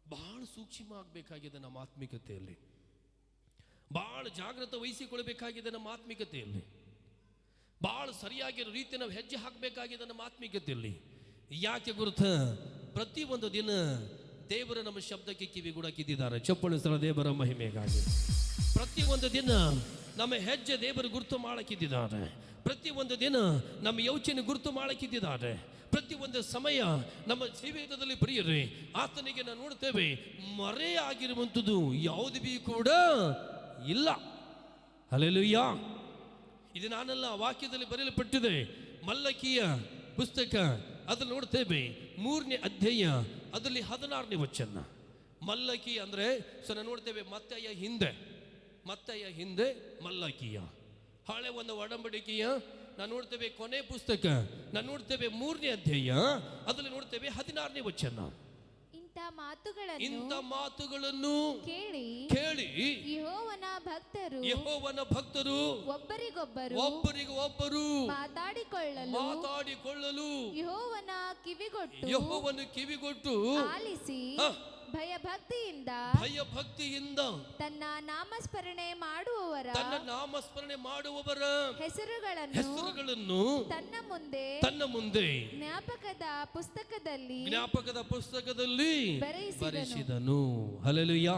ಬಹಳ ಸೂಕ್ಷ್ಮ ಆಗಬೇಕಾಗಿದೆ ನಮ್ಮ ಆತ್ಮಿಕತೆಯಲ್ಲಿ, ಬಹಳ ಜಾಗ್ರತೆ ವಹಿಸಿಕೊಳ್ಬೇಕಾಗಿದೆ ನಮ್ಮ ಆತ್ಮಿಕತೆಯಲ್ಲಿ, ಬಹಳ ಸರಿಯಾಗಿರೋ ರೀತಿ ನಾವು ಹೆಜ್ಜೆ ಹಾಕಬೇಕಾಗಿದೆ ನಮ್ಮ ಆತ್ಮಿಕತೆಯಲ್ಲಿ. ಯಾಕೆ ಗುರುತ? ಪ್ರತಿಯೊಂದು ದಿನ ದೇವರ ನಮ್ಮ ಶಬ್ದಕ್ಕೆ ಕಿವಿಗೂಡಕ್ಕಿದ್ದಾರೆ. ಚಪ್ಪಳು ಸ್ಥಳ ದೇವರ ಮಹಿಮೆಗಾಗಿ ಪ್ರತಿಯೊಂದು ದಿನ ನಮ್ಮ ಹೆಜ್ಜೆ ದೇವರು ಗುರುತು ಮಾಡಕ್ಕಿದ್ದಾರೆ. ಪ್ರತಿಯೊಂದು ದಿನ ನಮ್ಮ ಯೋಚನೆ ಗುರುತು ಮಾಡಕ್ಕಿದ್ದಾರೆ. ಪ್ರತಿಯೊಂದು ಸಮಯ ನಮ್ಮ ಜೀವಿತದಲ್ಲಿ ಪ್ರಿಯರೇ, ಆತನಿಗೆ ನಾವು ನೋಡ್ತೇವೆ ಮರೆಯಾಗಿರುವಂಥದ್ದು ಯಾವುದು ಬಿ ಕೂಡ ಇಲ್ಲ. ಹಲ್ಲೆಲೂಯಾ. ಇದು ನಾನೆಲ್ಲ ವಾಕ್ಯದಲ್ಲಿ ಬರೆಯಲ್ಪಟ್ಟಿದೆ. ಮಲ್ಲಕಿಯ ಪುಸ್ತಕ ಅದ್ರಲ್ಲಿ ನೋಡ್ತೇವೆ 3ನೇ ಅಧ್ಯಾಯ ಅದರಲ್ಲಿ 16ನೇ ವಚನ. ಮಲ್ಲಕಿ ಅಂದ್ರೆ ನಾವು ನೋಡ್ತೇವೆ ಮತ್ತೆಯ ಹಿಂದೆ ಮಲ್ಲಕಿಯ ಹಳೆ ಒಂದು ಒಡಂಬಡಿಕೆಯ ನಾವು ನೋಡ್ತೇವೆ. ಕೊನೆ ಪುಸ್ತಕ ನಾವು ನೋಡ್ತೇವೆ 3ನೇ ಅಧ್ಯಾಯ ಅದರಲ್ಲಿ ನೋಡ್ತೇವೆ 16ನೇ ವಚನ. ಇಂಥ ಮಾತುಗಳನ್ನು ಕೇಳಿ ಯೆಹೋವನ ಭಕ್ತರು ಒಬ್ಬರಿಗೊಬ್ಬರು ಮಾತಾಡಿಕೊಳ್ಳಲು ಯೆಹೋವನ ಕಿವಿಗೊಟ್ಟು ಆಲಿಸಿ ಭಯಭಕ್ತಿಯಿಂದ ತನ್ನ ನಾಮಸ್ಮರಣೆ ಮಾಡುವವರ ಹೆಸರುಗಳನ್ನು ತನ್ನ ಮುಂದೆ ಜ್ಞಾಪಕದ ಪುಸ್ತಕದಲ್ಲಿ ಬರೆಸಿದನು. ಹಲ್ಲೆಲೂಯಾ.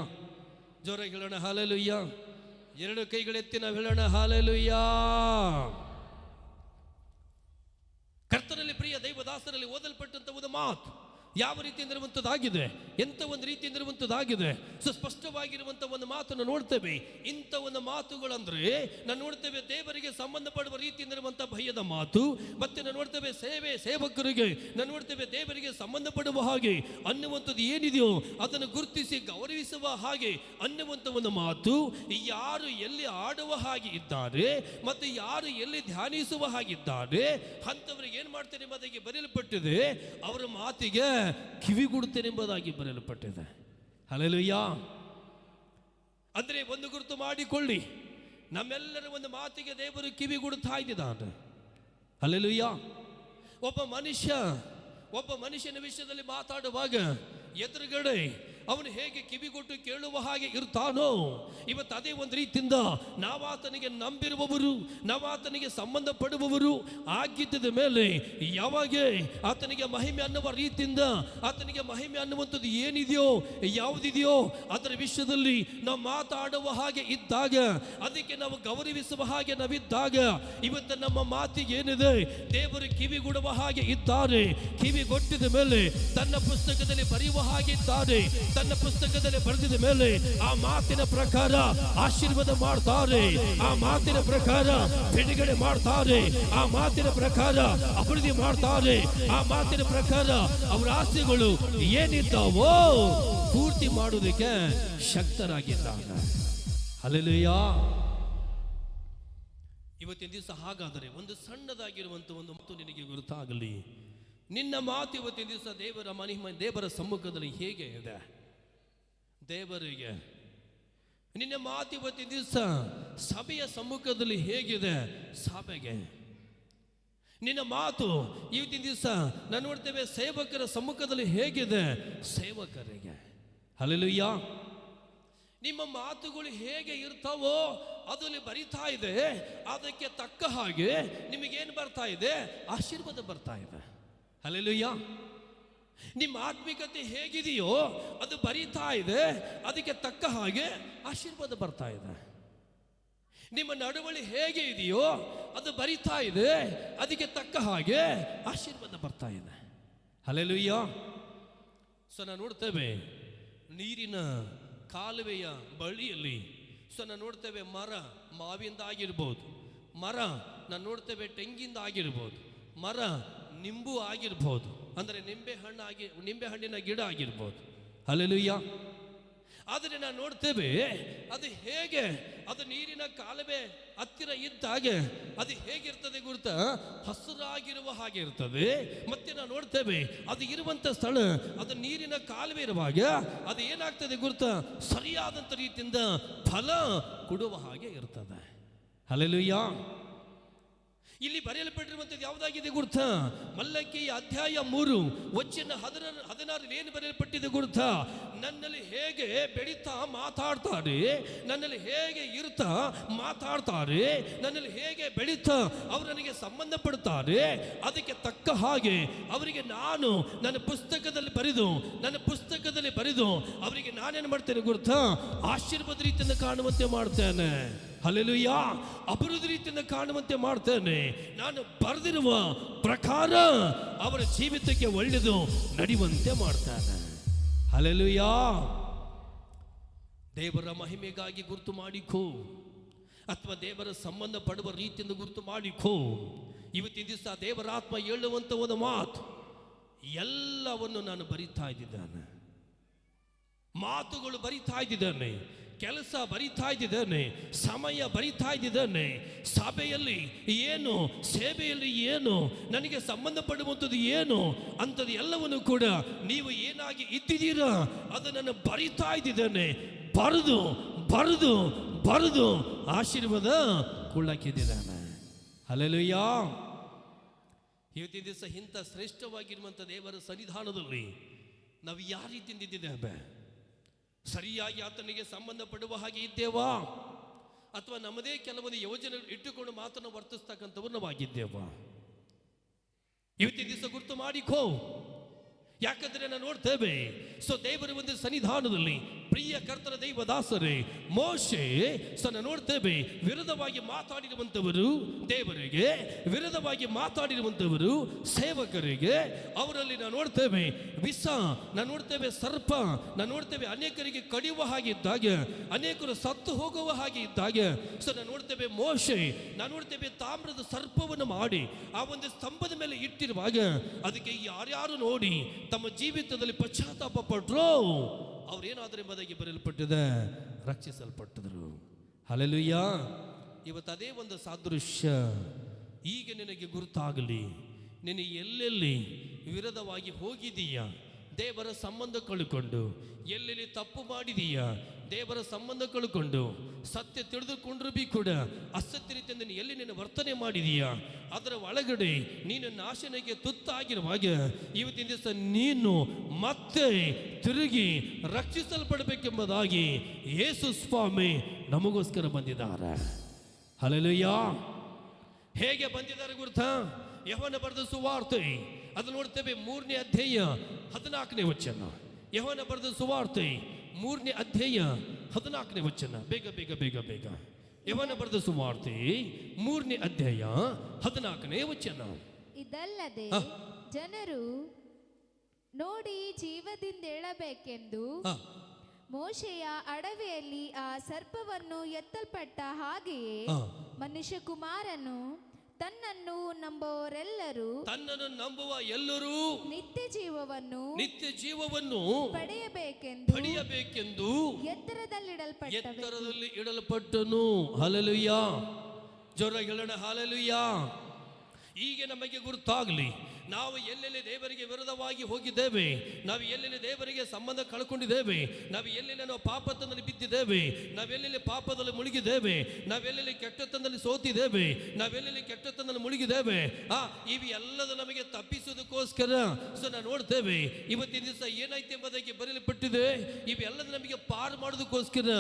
ಜೋರಾಗಿ ಹೇಳೋಣ ಹಲ್ಲೆಲೂಯಾ. 2 ಕೈಗಳೆತ್ತಿ ನಾವು ಹೇಳೋಣ ಹಲ್ಲೆಲೂಯಾ. ಕರ್ತನಲ್ಲಿ ಪ್ರಿಯ ದೈವದಾಸರಲ್ಲಿ ಓದಲ್ಪಟ್ಟಂತ ಒಂದು ಮಾತು ಯಾವ ರೀತಿಯಿಂದ ಇರುವಂಥದ್ದಾಗಿದೆ, ಎಂಥ ಒಂದು ರೀತಿಯಿಂದ ಇರುವಂಥದ್ದಾಗಿದೆ. ಸುಸ್ಪಷ್ಟವಾಗಿರುವಂಥ ಒಂದು ಮಾತನ್ನು ನೋಡ್ತೇವೆ. ಇಂಥ ಒಂದು ಮಾತುಗಳಂದ್ರೆ ನಾನು ನೋಡ್ತೇವೆ ದೇವರಿಗೆ ಸಂಬಂಧಪಡುವ ರೀತಿಯಿಂದ ಇರುವಂಥ ಭಯದ ಮಾತು. ಮತ್ತೆ ನಾನು ನೋಡ್ತೇವೆ ಸೇವಕರಿಗೆ ನಾನು ನೋಡ್ತೇವೆ ದೇವರಿಗೆ ಸಂಬಂಧಪಡುವ ಹಾಗೆ ಅನ್ನುವಂಥದ್ದು ಏನಿದೆಯೋ ಅದನ್ನು ಗುರುತಿಸಿ ಗೌರವಿಸುವ ಹಾಗೆ ಅನ್ನುವಂಥ ಒಂದು ಮಾತು. ಯಾರು ಎಲ್ಲಿ ಆಡುವ ಹಾಗೆ ಇದ್ದಾರೆ ಮತ್ತು ಯಾರು ಎಲ್ಲಿ ಧ್ಯಾನಿಸುವ ಹಾಗಿದ್ದಾರೆ ಅಂಥವ್ರಿಗೆ ಏನು ಮಾಡ್ತಾರೆ ಎಂಬುದಾಗಿ ಬರೆಯಲ್ಪಟ್ಟಿದೆ. ಅವರ ಮಾತಿಗೆ ಕಿವಿಗೊಡುತ್ತೇನೆ ಎಂಬುದಾಗಿ ಬರೆಯಲ್ಪಟ್ಟಿದೆ. ಹಲ್ಲೆಲೂಯಾ. ಅಂದ್ರೆ ಒಂದು ಗುರುತು ಮಾಡಿಕೊಳ್ಳಿ, ನಮ್ಮೆಲ್ಲರ ಒಂದು ಮಾತಿಗೆ ದೇವರು ಕಿವಿಗೊಡುತ್ತಾ ಇದ್ದಾನೆ. ಹಲ್ಲೆಲೂಯಾ. ಒಬ್ಬ ಮನುಷ್ಯನ ವಿಷಯದಲ್ಲಿ ಮಾತಾಡುವಾಗ ಎದುರುಗಡೆ ಅವನು ಹೇಗೆ ಕಿವಿಗೊಟ್ಟು ಕೇಳುವ ಹಾಗೆ ಇರ್ತಾನೋ, ಇವತ್ತು ಅದೇ ಒಂದು ರೀತಿಯಿಂದ ನಾವಾತನಿಗೆ ನಂಬಿರುವವರು, ನಾವಾತನಿಗೆ ಸಂಬಂಧಪಡುವವರು ಆಗಿದ್ದ ಮೇಲೆ ಯಾವಾಗ ಆತನಿಗೆ ಮಹಿಮೆ ಅನ್ನುವ ರೀತಿಯಿಂದ ಆತನಿಗೆ ಮಹಿಮೆ ಅನ್ನುವಂಥದ್ದು ಏನಿದೆಯೋ ಯಾವುದಿದೆಯೋ ಅದರ ವಿಷಯದಲ್ಲಿ ನಾವು ಮಾತಾಡುವ ಹಾಗೆ ಇದ್ದಾಗ, ಅದಕ್ಕೆ ನಾವು ಗೌರವಿಸುವ ಹಾಗೆ ನಾವಿದ್ದಾಗ, ಇವತ್ತು ನಮ್ಮ ಮಾತಿಗೆ ಏನಿದೆ ದೇವರು ಕಿವಿಗೊಡುವ ಹಾಗೆ ಇದ್ದಾರೆ. ಕಿವಿಗೊಟ್ಟಿದ ಮೇಲೆ ತನ್ನ ಪುಸ್ತಕದಲ್ಲಿ ಬರೆಯುವ ಹಾಗೆ ಇದ್ದಾರೆ. ತನ್ನ ಪುಸ್ತಕದಲ್ಲಿ ಬರೆದಿದ ಮೇಲೆ ಆ ಮಾತಿನ ಪ್ರಕಾರ ಆಶೀರ್ವಾದ ಮಾಡ್ತಾರೆ, ಆ ಮಾತಿನ ಪ್ರಕಾರ ಬಿಡುಗಡೆ ಮಾಡ್ತಾರೆ, ಆ ಮಾತಿನ ಪ್ರಕಾರ ಅಭಿವೃದ್ಧಿ ಮಾಡ್ತಾರೆ, ಆ ಮಾತಿನ ಪ್ರಕಾರ ಅವರ ಆಸೆಗಳು ಏನಿದ್ದಾವೋ ಪೂರ್ತಿ ಮಾಡುವುದಕ್ಕೆ ಶಕ್ತರಾಗಿದ್ದಾರೆ. ಹಲ್ಲೆಲೂಯಾ. ಇವತ್ತಿನ ದಿವಸ ಹಾಗಾದರೆ ಒಂದು ಸಣ್ಣದಾಗಿರುವಂತ ಒಂದು ಮಾತು ನಿನಗೆ ಗುರುತಾಗಲಿ. ನಿನ್ನ ಮಾತು ಇವತ್ತಿನ ದಿವಸ ದೇವರ ಮಹಿಮೆ ದೇವರ ಸಮ್ಮುಖದಲ್ಲಿ ಹೇಗೆ ಇದೆ? ದೇವರಿಗೆ ನಿನ್ನ ಮಾತು ಇವತ್ತಿನ ದಿವಸ ಸಭೆಯ ಸಮ್ಮುಖದಲ್ಲಿ ಹೇಗಿದೆ? ಸಭೆಗೆ ನಿನ್ನ ಮಾತು ಇವತ್ತಿನ ದಿವಸ ನಾನು ನೋಡ್ತೇವೆ ಸೇವಕರ ಸಮ್ಮುಖದಲ್ಲಿ ಹೇಗಿದೆ? ಸೇವಕರಿಗೆ. ಹಲ್ಲೆಲೂಯಾ. ನಿಮ್ಮ ಮಾತುಗಳು ಹೇಗೆ ಇರ್ತಾವೋ ಅದರಲ್ಲಿ ಬರಿತಾ ಇದೆ, ಅದಕ್ಕೆ ತಕ್ಕ ಹಾಗೆ ನಿಮಗೇನು ಬರ್ತಾ ಇದೆ? ಆಶೀರ್ವಾದ ಬರ್ತಾ ಇದೆ. ಹಲ್ಲೆಲೂಯಾ. ನಿಮ್ಮ ಆತ್ಮಿಕತೆ ಹೇಗಿದೆಯೋ ಅದು ಬರಿತಾ ಇದೆ, ಅದಕ್ಕೆ ತಕ್ಕ ಹಾಗೆ ಆಶೀರ್ವಾದ ಬರ್ತಾ ಇದೆ. ನಿಮ್ಮ ನಡವಳಿ ಹೇಗೆ ಇದೆಯೋ ಅದು ಬರಿತಾ ಇದೆ, ಅದಕ್ಕೆ ತಕ್ಕ ಹಾಗೆ ಆಶೀರ್ವಾದ ಬರ್ತಾ ಇದೆ. ಹಲ್ಲೆಲೂಯಾ. ನಾವು ನೋಡ್ತೇವೆ ನೀರಿನ ಕಾಲುವೆಯ ಬಳಿಯಲ್ಲಿ ನಾವು ನೋಡ್ತೇವೆ ಮರ ಮಾವಿಂದ ಆಗಿರ್ಬೋದು, ಮರ ನಾನು ನೋಡ್ತೇವೆ ತೆಂಗಿಂದ ಆಗಿರ್ಬೋದು, ಮರ ನಿಂಬು ಆಗಿರ್ಬೋದು, ಅಂದರೆ ನಿಂಬೆ ಹಣ್ಣಿನ ಗಿಡ ಆಗಿರ್ಬೋದು. ಹಲ್ಲೆಲೂಯಾ. ಆದರೆ ನಾವು ನೋಡ್ತೇವೆ ಅದು ಹೇಗೆ, ಅದು ನೀರಿನ ಕಾಲುವೆ ಹತ್ತಿರ ಇದ್ದಾಗ ಅದು ಹೇಗಿರ್ತದೆ ಗುರುತ? ಹಸಿರಾಗಿರುವ ಹಾಗೆ ಇರ್ತದೆ. ಮತ್ತೆ ನಾವು ನೋಡ್ತೇವೆ ಅದು ಇರುವಂತ ಸ್ಥಳ, ಅದು ನೀರಿನ ಕಾಲುವೆ ಇರುವಾಗ ಅದು ಏನಾಗ್ತದೆ ಗುರುತ? ಸರಿಯಾದಂಥ ರೀತಿಯಿಂದ ಫಲ ಕೊಡುವ ಹಾಗೆ ಇರ್ತದೆ. ಹಲ್ಲೆಲೂಯಾ. ಇಲ್ಲಿ ಬರೆಯಲ್ಪಟ್ಟಿರುವಂಥದ್ದು ಯಾವುದಾಗಿದೆ ಗುರುತ? ಮಲ್ಲಕಿ ಅಧ್ಯಾಯ 3 ವಚನ 16 ಏನು ಬರೆಯಲ್ಪಟ್ಟಿದೆ ಗುರುತ? ನನ್ನಲ್ಲಿ ಹೇಗೆ ಬೆಳೀತಾ ಮಾತಾಡ್ತಾರೆ, ನನ್ನಲ್ಲಿ ಹೇಗೆ ಇರ್ತಾ ಮಾತಾಡ್ತಾರೆ, ನನ್ನಲ್ಲಿ ಹೇಗೆ ಬೆಳೀತಾ ಅವರು ನನಗೆ ಸಂಬಂಧ ಪಡ್ತಾರೆ, ಅದಕ್ಕೆ ತಕ್ಕ ಹಾಗೆ ಅವರಿಗೆ ನಾನು ನನ್ನ ಪುಸ್ತಕದಲ್ಲಿ ಬರೆದು ಅವರಿಗೆ ನಾನೇನು ಮಾಡ್ತೇನೆ ಗುರುತ? ಆಶೀರ್ವಾದ ರೀತಿಯಿಂದ ಕಾಣುವಂತೆ ಮಾಡ್ತೇನೆ. ಹಲ್ಲೆಲೂಯಾ. ಅಭಿವೃದ್ಧಿ ರೀತಿಯಿಂದ ಕಾಣುವಂತೆ ಮಾಡ್ತೇನೆ. ನಾನು ಬರೆದಿರುವ ಪ್ರಕಾರ ಅವರ ಜೀವಿತಕ್ಕೆ ಒಳ್ಳೆಯದು ನಡೆಯುವಂತೆ ಮಾಡ್ತಾನೆ. ಹಲ್ಲೆಲೂಯಾ. ದೇವರ ಮಹಿಮೆಗಾಗಿ ಗುರುತು ಮಾಡಿಕೋ, ಅಥವಾ ದೇವರ ಸಂಬಂಧ ಪಡುವ ರೀತಿಯಿಂದ ಗುರುತು ಮಾಡಿಕೋ. ಇವತ್ತಿನ ದಿವಸ ದೇವರ ಆತ್ಮ ಹೇಳುವಂತ ಒಂದು ಮಾತು, ಎಲ್ಲವನ್ನು ನಾನು ಬರಿತಾ ಇದ್ದಾನೆ. ಮಾತುಗಳು ಬರಿತಾ ಇದ್ದಾನೆ, ಕೆಲಸ ಬರಿತಾ ಇದ್ದಾನೆ, ಸಮಯ ಬರಿತಾ ಇದ್ದಾನೆ. ಸಭೆಯಲ್ಲಿ ಏನು, ಸೇವೆಯಲ್ಲಿ ಏನು, ನನಗೆ ಸಂಬಂಧಪಡುವಂಥದ್ದು ಏನು ಅಂಥದ್ದು ಎಲ್ಲವನ್ನು ಕೂಡ ನೀವು ಏನಾಗಿ ಇದ್ದಿದ್ದೀರಾ ಅದನ್ನು ಬರಿತಾ ಇದ್ದಾನೆ. ಬರೆದು ಬರೆದು ಬರೆದು ಆಶೀರ್ವಾದ ಕೊಳ್ಳಾಕಿದ್ದಾನೆ. ಹಲ್ಲೆಲೂಯಾ. ಇವತ್ತಿನ ದಿವಸ ಇಂಥ ಶ್ರೇಷ್ಠವಾಗಿರುವಂಥ ದೇವರ ಸನ್ನಿಧಾನದಲ್ಲಿ ನಾವು ಯಾವ ರೀತಿಯಿಂದ ಇದ್ದೇವೆ? ಸರಿಯಾಗಿ ಆತನಿಗೆ ಸಂಬಂಧಪಡುವ ಹಾಗೆ ಇದ್ದೇವಾ, ಅಥವಾ ನಮ್ಮದೇ ಕೆಲವೊಂದು ಯೋಜನೆ ಇಟ್ಟುಕೊಂಡು ಮಾತನ್ನು ವರ್ತಿಸ್ತಕ್ಕಂಥವ್ರು ನಾವಾಗಿದ್ದೇವಾ? ಇವತ್ತಿನ ದಿವಸ ಗುರುತು ಮಾಡಿಕೋ. ಯಾಕಂದ್ರೆ ನಾವು ನೋಡ್ತೇವೆ, ದೇವರ ಒಂದು ಸನ್ನಿಧಾನದಲ್ಲಿ ಪ್ರಿಯ ಕರ್ತನ ದೈವ ದಾಸರೇ ಮೋಶೆ ನಾವು ನೋಡ್ತೇವೆ, ವಿರುದ್ಧವಾಗಿ ಮಾತಾಡಿರುವಂಥವರು ದೇವರಿಗೆ, ವಿರುದ್ಧವಾಗಿ ಮಾತಾಡಿರುವಂಥವರು ಸೇವಕರಿಗೆ. ಅವರಲ್ಲಿ ನಾವು ನೋಡ್ತೇವೆ ವಿಷ, ನಾವು ನೋಡ್ತೇವೆ ಸರ್ಪ, ನಾವು ನೋಡ್ತೇವೆ ಅನೇಕರಿಗೆ ಕಡಿಯುವ ಹಾಗೆ ಇದ್ದಾಗ, ಅನೇಕರು ಸತ್ತು ಹೋಗುವ ಹಾಗೆ ಇದ್ದಾಗ ನಾವು ನೋಡ್ತೇವೆ ಮೋಶೆ, ನಾವು ನೋಡ್ತೇವೆ ತಾಮ್ರದ ಸರ್ಪವನ್ನು ಮಾಡಿ ಆ ಒಂದು ಸ್ತಂಭದ ಮೇಲೆ ಇಟ್ಟಿರುವಾಗ ಅದಕ್ಕೆ ಯಾರ್ಯಾರು ನೋಡಿ ತಮ್ಮ ಜೀವಿತದಲ್ಲಿ ಪಶ್ಚಾತ್ತಾಪ ಪಟ್ಟರು, ಅವ್ರೇನಾದ್ರೂ ಎಂಬುದಾಗಿ ಬರೆಯಲ್ಪಟ್ಟಿದೆ, ರಕ್ಷಿಸಲ್ಪಟ್ಟಿದ್ರು. ಹಲ್ಲೆಲೂಯಾ. ಇವತ್ತು ಅದೇ ಒಂದು ಸಾದೃಶ್ಯ ಈಗ ನಿನಗೆ ಗುರುತಾಗಲಿ. ನೀನು ಎಲ್ಲೆಲ್ಲಿ ವಿರೋಧವಾಗಿ ಹೋಗಿದೀಯಾ, ದೇವರ ಸಂಬಂಧ ಕಳ್ಕೊಂಡು, ಎಲ್ಲೆಲ್ಲಿ ತಪ್ಪು ಮಾಡಿದೀಯಾ, ದೇವರ ಸಂಬಂಧ ಕಳ್ಕೊಂಡು, ಸತ್ಯ ತಿಳಿದುಕೊಂಡ್ರೂ ಬಿ ಕೂಡ ಅಸತ್ಯ ರೀತಿಯಿಂದ ಎಲ್ಲಿ ನೀನು ವರ್ತನೆ ಮಾಡಿದೀಯಾ, ಅದರ ಒಳಗಡೆ ನೀನು ನಾಶನಕ್ಕೆ ತುತ್ತಾಗಿರುವಾಗ ಇವತ್ತಿನ ದಿವಸ ನೀನು ಮತ್ತೆ ತಿರುಗಿ ರಕ್ಷಿಸಲ್ಪಡಬೇಕೆಂಬುದಾಗಿ ಯೇಸು ಸ್ವಾಮಿ ನಮಗೋಸ್ಕರ ಬಂದಿದ್ದಾರೆ. ಹಲ್ಲೆಲೂಯಾ. ಹೇಗೆ ಬಂದಿದ್ದಾರೆ ಗುರುತಾ? ಯೋಹನ ಬರೆದ ಸುವಾರ್ತೆ ಅದು ನೋಡ್ತೇವೆ 3ನೇ ಅಧ್ಯಾಯ 14ನೇ ವಚನ. ಯೋಹನ ಬರೆದ ಸುವಾರ್ತೆ 3ನೇ ಅಧ್ಯಾಯ 14ನೇ ವಚನ. ಬೇಗ ಬೇಗ ಬೇಗ ಬೇಗ. ಯೋಹನ ಬರೆದ ಸುವಾರ್ತೆ 3ನೇ ಅಧ್ಯಾಯ 14ನೇ ವಚನ. ಇದಲ್ಲದೆ ಜನರು ನೋಡಿ ಜೀವದಿಂದೇಳಬೇಕೆಂದು ಮೋಶೆಯ ಅಡವಿಯಲ್ಲಿ ಆ ಸರ್ಪವನ್ನು ಎತ್ತಲ್ಪಟ್ಟ ಹಾಗೆಯೇ ಮನುಷ್ಯಕುಮಾರನು ತನ್ನನ್ನು ನಂಬುವ ಎಲ್ಲರೂ ನಿತ್ಯ ಜೀವವನ್ನು ಪಡೆಯಬೇಕೆಂದು ಎತ್ತರದಲ್ಲಿ ಇಡಲ್ಪಟ್ಟನು. ಹಲ್ಲೆಲೂಯಾ. ಜೋರಾಗಿ ಹೇಳೋಣ ಹಲ್ಲೆಲೂಯಾ. ಹೀಗೆ ನಮಗೆ ಗುರುತಾಗಲಿ, ನಾವು ಎಲ್ಲೆಲ್ಲಿ ದೇವರಿಗೆ ವಿರೋಧವಾಗಿ ಹೋಗಿದ್ದೇವೆ, ನಾವು ಎಲ್ಲೆಲ್ಲಿ ದೇವರಿಗೆ ಸಂಬಂಧ ಕಳ್ಕೊಂಡಿದ್ದೇವೆ, ನಾವು ಎಲ್ಲೆಲ್ಲಿ ನಾವು ಪಾಪದಲ್ಲಿ ಬಿದ್ದಿದ್ದೇವೆ, ನಾವೆಲ್ಲೆಲ್ಲಿ ಪಾಪದಲ್ಲಿ ಮುಳುಗಿದ್ದೇವೆ, ನಾವೆಲ್ಲೆಲ್ಲಿ ಕೆಟ್ಟತನದಲ್ಲಿ ಸೋತಿದ್ದೇವೆ, ನಾವೆಲ್ಲೆಲ್ಲಿ ಕೆಟ್ಟತನದಲ್ಲಿ ಮುಳುಗಿದ್ದೇವೆ, ಇವು ಎಲ್ಲದ ನಮಗೆ ತಪ್ಪಿಸೋದಕ್ಕೋಸ್ಕರ ನಾವು ನೋಡ್ತೇವೆ ಇವತ್ತಿನ ದಿವಸ ಏನಾಯ್ತು ಎಂಬುದಾಗಿ ಬರೆಯಲ್ಪಟ್ಟಿದೆ. ಇವೆಲ್ಲದ ನಮಗೆ ಪಾರು ಮಾಡೋದಕ್ಕೋಸ್ಕರ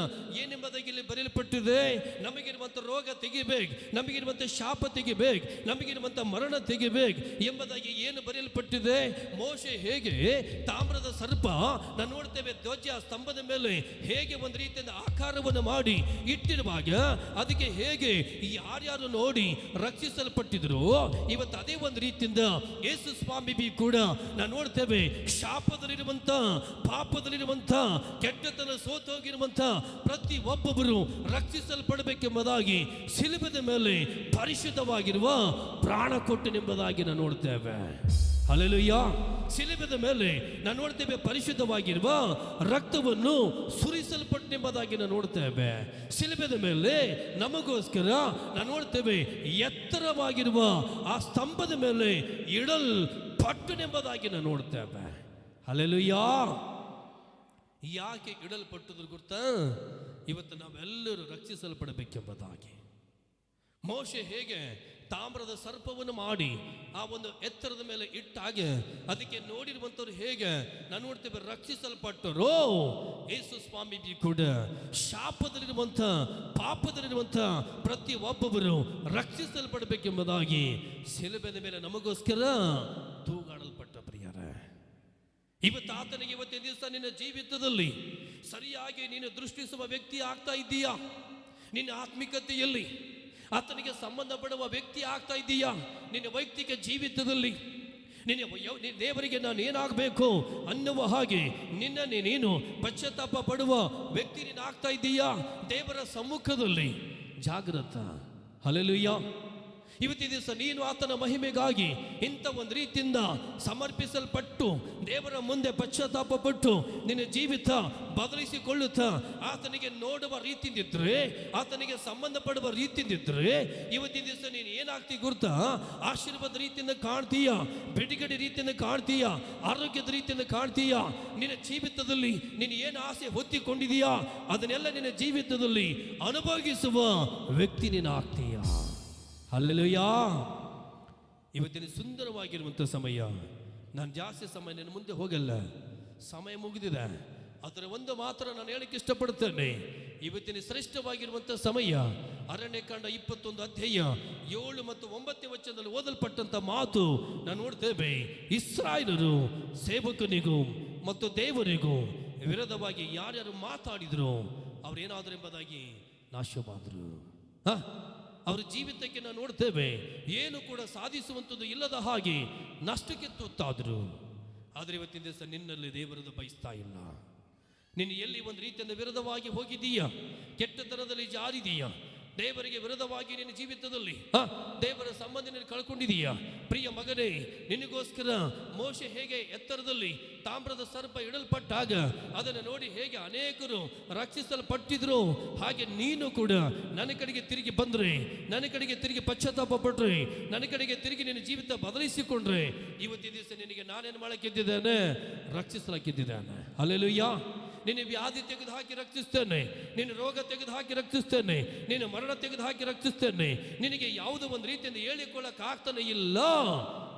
ಏನೆಂಬುದಾಗಿ ಇಲ್ಲಿ ಬರೆಯಲ್ಪಟ್ಟಿದೆ. ನಮಗಿರುವಂಥ ರೋಗ ತೆಗಿಬೇಕು, ನಮಗಿರುವಂಥ ಶಾಪ ತೆಗಿಬೇಕು, ನಮಗಿರುವಂಥ ಮರಣ ತೆಗಿಬೇಕು ಎಂಬುದಾಗಿ ಏನು ಬರೆಯಲ್ಪಟ್ಟಿದೆ. ಮೋಶೆ ಹೇಗೆ ತಾಮ್ರದ ಸರ್ಪ ನಾವು ನೋಡ್ತೇವೆ ಧ್ವಜ ಸ್ತಂಭದ ಮೇಲೆ ಹೇಗೆ ಒಂದು ರೀತಿಯಿಂದ ಆಕಾರವನ್ನು ಮಾಡಿ ಇಟ್ಟಿರುವಾಗ ಅದಕ್ಕೆ ಹೇಗೆ ಯಾರ್ಯಾರು ನೋಡಿ ರಕ್ಷಿಸಲ್ಪಟ್ಟಿದ್ರು, ಇವತ್ತು ಅದೇ ಒಂದು ರೀತಿಯಿಂದ ಯೇಸು ಸ್ವಾಮಿ ಬಿ ಕೂಡ ನಾವು ನೋಡ್ತೇವೆ ಶಾಪದಲ್ಲಿರುವಂತ, ಪಾಪದಲ್ಲಿರುವಂತ, ಕೆಟ್ಟತನ ಸೋತೋಗಿರುವಂತ ಪ್ರತಿ ಒಬ್ಬೊಬ್ಬರು ರಕ್ಷಿಸಲ್ಪಡಬೇಕೆಂಬುದಾಗಿ ಶಿಲುಬೆಯ ಮೇಲೆ ಪರಿಶುದ್ಧವಾಗಿರುವ ಪ್ರಾಣ ಕೊಟ್ಟನೆಂಬುದಾಗಿ ನಾವು ನೋಡ್ತೇವೆ. ಹಲ್ಲೆಲೂಯಾ. ಶಿಲುಬೆಯ ಮೇಲೆ ನಾವು ನೋಡ್ತೇವೆ ಪರಿಶುದ್ಧವಾಗಿರುವ ರಕ್ತವನ್ನು ಸುರಿಸಲ್ಪಟ್ಟೆಂಬುದಾಗಿ ನಾವು ನೋಡ್ತೇವೆ. ಶಿಲುಬೆಯ ಮೇಲೆ ನಮಗೋಸ್ಕರ ನಾವು ನೋಡ್ತೇವೆ ಎತ್ತರವಾಗಿರುವ ಆ ಸ್ತಂಭದ ಮೇಲೆ ಇಡಲ್ಪಟ್ಟನೆಂಬುದಾಗಿ ನಾವು ನೋಡ್ತೇವೆ. ಹಲ್ಲೆಲೂಯಾ. ಯಾಕೆ ಇಡಲ್ಪಟ್ಟದ್ರು ಗೊತ್ತಾ? ಇವತ್ತು ನಾವೆಲ್ಲರೂ ರಕ್ಷಿಸಲ್ಪಡಬೇಕೆಂಬುದಾಗಿ. ಮೋಶೆ ಹೇಗೆ ತಾಮ್ರದ ಸರ್ಪವನ್ನು ಮಾಡಿ ಆ ಒಂದು ಎತ್ತರದ ಮೇಲೆ ಇಟ್ಟಾಗ ಅದಕ್ಕೆ ನೋಡಿರುವಂಥವ್ರು ಹೇಗೆ ನಾನು ನೋಡ್ತೇವೆ ರಕ್ಷಿಸಲ್ಪಟ್ಟರು, ಯೇಸು ಸ್ವಾಮಿ ಕೂಡ ಶಾಪದಲ್ಲಿರುವಂಥ, ಪಾಪದಲ್ಲಿರುವಂಥ ಪ್ರತಿ ಒಬ್ಬೊಬ್ಬರು ರಕ್ಷಿಸಲ್ಪಡಬೇಕೆಂಬುದಾಗಿ ಶಿಲುಬೆಯ ಮೇಲೆ ನಮಗೋಸ್ಕರ ತೂಗಾಡಲ್ಪಟ್ಟ ಪ್ರಿಯರೇ. ಇವತ್ತು ಆತನಿಗೆ ಇವತ್ತಿನ ದಿವಸ ನಿನ್ನ ಜೀವಿತದಲ್ಲಿ ಸರಿಯಾಗಿ ನೀನು ದೃಷ್ಟಿಸುವ ವ್ಯಕ್ತಿ ಆಗ್ತಾ ಇದ್ದೀಯಾ? ನಿನ್ನ ಆತ್ಮಿಕತೆಯಲ್ಲಿ ಆತನಿಗೆ ಸಂಬಂಧಪಡುವ ವ್ಯಕ್ತಿ ಆಗ್ತಾ ಇದ್ದೀಯಾ? ನಿನ್ನ ವೈಯಕ್ತಿಕ ಜೀವಿತದಲ್ಲಿ ನಿನ್ನ ದೇವರಿಗೆ ನಾನು ಏನಾಗಬೇಕು ಅನ್ನುವ ಹಾಗೆ ನಿನ್ನನ್ನೇ ನೀನು ಪಶ್ಚಾತ್ತಾಪ ಪಡುವ ವ್ಯಕ್ತಿ ನೀನು ಆಗ್ತಾ ಇದ್ದೀಯಾ? ದೇವರ ಸಮ್ಮುಖದಲ್ಲಿ ಜಾಗೃತ. ಹಲ್ಲೆಲೂಯಾ. ಇವತ್ತಿನ ದಿವಸ ನೀನು ಆತನ ಮಹಿಮೆಗಾಗಿ ಇಂಥ ಒಂದು ರೀತಿಯಿಂದ ಸಮರ್ಪಿಸಲ್ಪಟ್ಟು ದೇವರ ಮುಂದೆ ಪಶ್ಚಾತ್ತಾಪ ಪಟ್ಟು ನಿನ್ನ ಜೀವಿತ ಬದಲಿಸಿಕೊಳ್ಳುತ್ತಾ ಆತನಿಗೆ ನೋಡುವ ರೀತಿಯಿಂದಿದ್ರೆ, ಆತನಿಗೆ ಸಂಬಂಧಪಡುವ ರೀತಿಯಿಂದಿದ್ರೆ, ಇವತ್ತಿನ ದಿವಸ ನೀನು ಏನಾಗ್ತಿ ಗುರ್ತಾ? ಆಶೀರ್ವಾದ ರೀತಿಯಿಂದ ಕಾಣ್ತೀಯ, ಬಿಡುಗಡೆ ರೀತಿಯಿಂದ ಕಾಣ್ತೀಯ, ಆರೋಗ್ಯದ ರೀತಿಯಿಂದ ಕಾಣ್ತೀಯ. ನಿನ್ನ ಜೀವಿತದಲ್ಲಿ ನೀನು ಏನು ಆಸೆ ಹೊತ್ತಿಕೊಂಡಿದೀಯಾ ಅದನ್ನೆಲ್ಲ ನಿನ್ನ ಜೀವಿತದಲ್ಲಿ ಅನುಭವಿಸುವ ವ್ಯಕ್ತಿ ನೀನು ಆಗ್ತೀಯ. ಹಲ್ಲೆಲೂಯಾ. ಇವತ್ತಿನ ಸುಂದರವಾಗಿರುವಂಥ ಸಮಯ. ನಾನು ಜಾಸ್ತಿ ಸಮಯ ನನ್ನ ಮುಂದೆ ಹೋಗಲ್ಲ, ಸಮಯ ಮುಗಿದಿದೆ. ಅದರ ಒಂದು ಮಾತ್ರ ನಾನು ಹೇಳಕ್ಕೆ ಇಷ್ಟಪಡ್ತೇನೆ. ಇವತ್ತಿನ ಶ್ರೇಷ್ಠವಾಗಿರುವಂಥ ಸಮಯ ಅರಣ್ಯಕಾಂಡ 21 ಅಧ್ಯಾಯ 7 ಮತ್ತು 9 ವಚನದಲ್ಲಿ ಓದಲ್ಪಟ್ಟಂಥ ಮಾತು ನಾನು ನೋಡ್ತೇವೆ. ಇಸ್ರಾಯೇಲರು ಸೇವಕನಿಗೂ ಮತ್ತು ದೇವರಿಗೂ ವಿರೋಧವಾಗಿ ಯಾರ್ಯಾರು ಮಾತಾಡಿದ್ರು ಅವ್ರೇನಾದ್ರು ಎಂಬುದಾಗಿ ನಾಶವಾದರು. ಅವರ ಜೀವಿತಕ್ಕೆ ನಾವು ನೋಡ್ತೇವೆ, ಏನು ಕೂಡ ಸಾಧಿಸುವಂಥದ್ದು ಇಲ್ಲದ ಹಾಗೆ ನಷ್ಟಕ್ಕೆ ತುತ್ತಾದರು. ಆದರೆ ಇವತ್ತಿನ ದಿವಸ ನಿನ್ನಲ್ಲಿ ದೇವರನ್ನು ಬಯಸ್ತಾ ಇಲ್ಲ. ನೀನು ಎಲ್ಲಿ ಒಂದು ರೀತಿಯಿಂದ ವಿರೋಧವಾಗಿ ಹೋಗಿದ್ದೀಯಾ, ಕೆಟ್ಟತನದಲ್ಲಿ ಜಾರಿದೀಯಾ, ದೇವರಿಗೆ ವಿರೋಧವಾಗಿ ನಿನ್ನ ಜೀವಿತದಲ್ಲಿ ದೇವರ ಸಂಬಂಧ ನೀನು ಕಳ್ಕೊಂಡಿದೀಯಾ? ಪ್ರಿಯ ಮಗನೇ, ನಿನಗೋಸ್ಕರ ಮೋಶೆ ಹೇಗೆ ಎತ್ತರದಲ್ಲಿ ತಾಮ್ರದ ಸರ್ಪ ಇಡಲ್ಪಟ್ಟಾಗ ಅದನ್ನು ನೋಡಿ ಹೇಗೆ ಅನೇಕರು ರಕ್ಷಿಸಲ್ಪಟ್ಟಿದ್ರು, ಹಾಗೆ ನೀನು ಕೂಡ ನನ್ನ ಕಡೆಗೆ ತಿರುಗಿ ಬಂದ್ರೆ, ನನ್ನ ಕಡೆಗೆ ತಿರುಗಿ ಪಶ್ಚಾತ್ತಾಪ ಪಟ್ರೆ, ನನ್ನ ಕಡೆಗೆ ತಿರುಗಿ ನಿನ್ನ ಜೀವಿತ ಬದಲಿಸಿಕೊಂಡ್ರೆ, ಇವತ್ತಿನ ದಿವಸ ನಿನಗೆ ನಾನೇನು ಮಾಡಕ್ಕಿದ್ದೇನೆ? ರಕ್ಷಿಸಲಕ್ಕಿದ್ದೇನೆ. ಹಲ್ಲೆಲೂಯಾ. ನಿನ್ನ ವ್ಯಾಧಿ ತೆಗೆದು ಹಾಕಿ ರಕ್ಷಿಸ್ತೇನೆ, ನಿನ್ನ ರೋಗ ತೆಗೆದು ಹಾಕಿ ರಕ್ಷಿಸ್ತೇನೆ, ನಿನ್ನ ಮರಣ ತೆಗೆದು ಹಾಕಿ ರಕ್ಷಿಸ್ತೇನೆ. ನಿನಗೆ ಯಾವುದೋ ಒಂದು ರೀತಿಯಿಂದ ಹೇಳಿಕೊಳ್ಳಕ್ಕೆ ಆಗ್ತಾನೆ ಇಲ್ಲ,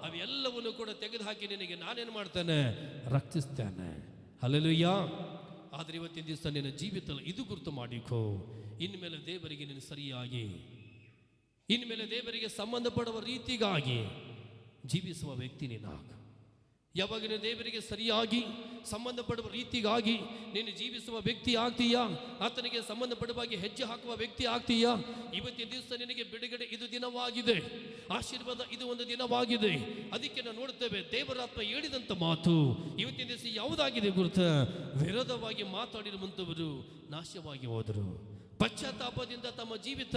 ಅವೆಲ್ಲವನ್ನು ಕೂಡ ತೆಗೆದು ಹಾಕಿ ನಿನಗೆ ನಾನೇನು ಮಾಡ್ತೇನೆ? ರಕ್ಷಿಸ್ತೇನೆ. ಹಲ್ಲೆಲೂಯಾ. ಆದರೆ ಇವತ್ತಿನ ದಿವಸ ನಿನ್ನ ಜೀವಿತ ಇದು ಗುರುತು ಮಾಡಿಕೋ. ಇನ್ಮೇಲೆ ದೇವರಿಗೆ ನೀನು ಸರಿಯಾಗಿ, ಇನ್ಮೇಲೆ ದೇವರಿಗೆ ಸಂಬಂಧಪಡುವ ರೀತಿಗಾಗಿ ಜೀವಿಸುವ ವ್ಯಕ್ತಿ ನೀನಾಗ. ಯಾವಾಗ ನೀನು ದೇವರಿಗೆ ಸರಿಯಾಗಿ ಸಂಬಂಧಪಡುವ ರೀತಿಗಾಗಿ ನೀನು ಜೀವಿಸುವ ವ್ಯಕ್ತಿ ಆಗ್ತೀಯಾ, ಆತನಿಗೆ ಸಂಬಂಧಪಡುವಾಗಿ ಹೆಜ್ಜೆ ಹಾಕುವ ವ್ಯಕ್ತಿ ಆಗ್ತೀಯಾ, ಇವತ್ತಿನ ದಿವಸ ನಿನಗೆ ಬಿಡುಗಡೆ ಇದು ದಿನವಾಗಿದೆ, ಆಶೀರ್ವಾದ ಇದು ಒಂದು ದಿನವಾಗಿದೆ. ಅದಕ್ಕೆ ನಾವು ನೋಡ್ತೇವೆ, ದೇವರಾತ್ಮ ಹೇಳಿದಂಥ ಮಾತು ಇವತ್ತಿನ ದಿವಸ ಯಾವುದಾಗಿದೆ ಗುರುತ? ವಿರೋಧವಾಗಿ ಮಾತಾಡಿರುವಂಥವರು ನಾಶವಾಗಿ ಹೋದರು, ಪಶ್ಚಾತ್ತಾಪದಿಂದ ತಮ್ಮ ಜೀವಿತ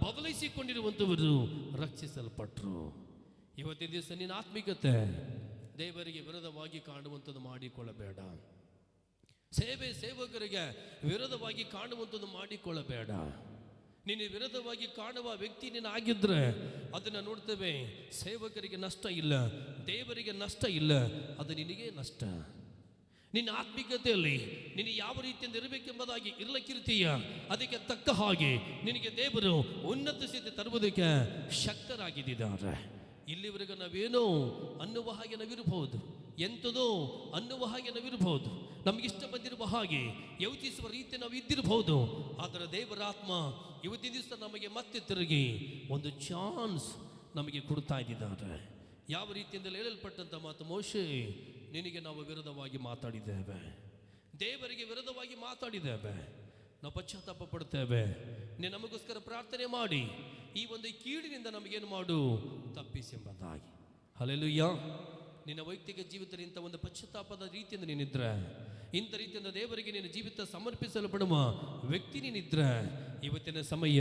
ಬದಲಿಸಿಕೊಂಡಿರುವಂಥವರು ರಕ್ಷಿಸಲ್ಪಟ್ಟರು. ಇವತ್ತಿನ ದಿವಸ ನಿನ್ನ ಆತ್ಮಿಕತೆ ದೇವರಿಗೆ ವಿರೋಧವಾಗಿ ಕಾಣುವಂಥದ್ದು ಮಾಡಿಕೊಳ್ಳಬೇಡ. ಸೇವಕರಿಗೆ ವಿರೋಧವಾಗಿ ಕಾಣುವಂಥದ್ದು ಮಾಡಿಕೊಳ್ಳಬೇಡ. ನೀನು ವಿರೋಧವಾಗಿ ಕಾಣುವ ವ್ಯಕ್ತಿ ನೀನು ಆಗಿದ್ರೆ ಅದನ್ನು ನೋಡ್ತೇವೆ, ಸೇವಕರಿಗೆ ನಷ್ಟ ಇಲ್ಲ, ದೇವರಿಗೆ ನಷ್ಟ ಇಲ್ಲ, ಅದು ನಿನಗೆ ನಷ್ಟ. ನಿನ್ನ ಆತ್ಮಿಕತೆಯಲ್ಲಿ ನೀನು ಯಾವ ರೀತಿಯಿಂದ ಇರಬೇಕೆಂಬುದಾಗಿ ಇರ್ಲಕ್ಕಿರ್ತೀಯ, ಅದಕ್ಕೆ ತಕ್ಕ ಹಾಗೆ ನಿನಗೆ ದೇವರು ಉನ್ನತ ಸ್ಥಿತಿ ತರುವುದಕ್ಕೆ ಶಕ್ತರಾಗಿದ್ದಾರೆ. ಇಲ್ಲಿವರೆಗೆ ನಾವೇನೋ ಅನ್ನುವ ಹಾಗೆ ನಾವಿರಬಹುದು, ಎಂಥದೋ ಅನ್ನುವ ಹಾಗೆ ನಾವಿರಬಹುದು, ನಮಗಿಷ್ಟ ಬಂದಿರುವ ಹಾಗೆ ಯೋಚಿಸುವ ರೀತಿ ನಾವು ಇದ್ದಿರಬಹುದು. ಆದರೆ ದೇವರಾತ್ಮ ಇವತ್ತಿನ ದಿವಸ ನಮಗೆ ಮತ್ತೆ ತಿರುಗಿ ಒಂದು ಚಾನ್ಸ್ ನಮಗೆ ಕೊಡ್ತಾ ಇದ್ದಾರೆ. ಯಾವ ರೀತಿಯಿಂದ ಹೇಳಲ್ಪಟ್ಟಂಥ ಮಾತು, ಮೋಶೆ ನಿನಗೆ ನಾವು ವಿರೋಧವಾಗಿ ಮಾತಾಡಿದ್ದೇವೆ, ದೇವರಿಗೆ ವಿರೋಧವಾಗಿ ಮಾತಾಡಿದ್ದೇವೆ, ನಾವು ಪಶ್ಚಾತ್ತಾಪ ಪಡ್ತೇವೆ, ನೀನು ನಮಗೋಸ್ಕರ ಪ್ರಾರ್ಥನೆ ಮಾಡಿ ಈ ಒಂದು ಕೀಡಿನಿಂದ ನಮಗೇನು ಮಾಡು, ತಪ್ಪಿಸೆಂಬುದಾಗಿ. ಹಲ್ಲೆಲೂಯಾ. ನಿನ್ನ ವೈಯಕ್ತಿಕ ಜೀವಿತದಲ್ಲಿ ಇಂಥ ಒಂದು ಪಶ್ಚಾತ್ತಾಪದ ರೀತಿಯಿಂದ ನೀನಿದ್ರೆ, ಇಂಥ ರೀತಿಯಿಂದ ದೇವರಿಗೆ ನಿನ್ನ ಜೀವಿತ ಸಮರ್ಪಿಸಲು ಪಡುವ ವ್ಯಕ್ತಿ ನೀನಿದ್ರೆ, ಇವತ್ತಿನ ಸಮಯ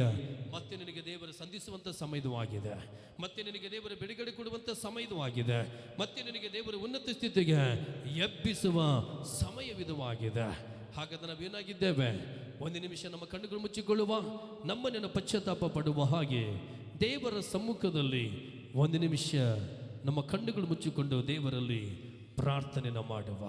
ಮತ್ತೆ ನಿನಗೆ ದೇವರು ಸಂಧಿಸುವಂಥ ಸಮಯದೂ ಆಗಿದೆ, ಮತ್ತೆ ನಿನಗೆ ದೇವರ ಬಿಡುಗಡೆ ಕೊಡುವಂಥ ಸಮಯದೂ ಆಗಿದೆ, ಮತ್ತೆ ನಿನಗೆ ದೇವರ ಉನ್ನತ ಸ್ಥಿತಿಗೆ ಎಬ್ಬಿಸುವ ಸಮಯವಿದೂ ಆಗಿದೆ. ಹಾಗಾದ್ರೆ ನಾವೇನಾಗಿದ್ದೇವೆ? ಒಂದು ನಿಮಿಷ ನಮ್ಮ ಕಣ್ಣುಗಳು ಮುಚ್ಚಿಕೊಳ್ಳುವ, ನಮ್ಮನ್ನು ಪಶ್ಚಾತ್ತಾಪ ಪಡುವ ಹಾಗೆ ದೇವರ ಸಮ್ಮುಖದಲ್ಲಿ ಒಂದು ನಿಮಿಷ ನಮ್ಮ ಕಣ್ಣುಗಳು ಮುಚ್ಚಿಕೊಂಡು ದೇವರಲ್ಲಿ ಪ್ರಾರ್ಥನೆ ಮಾಡುವ.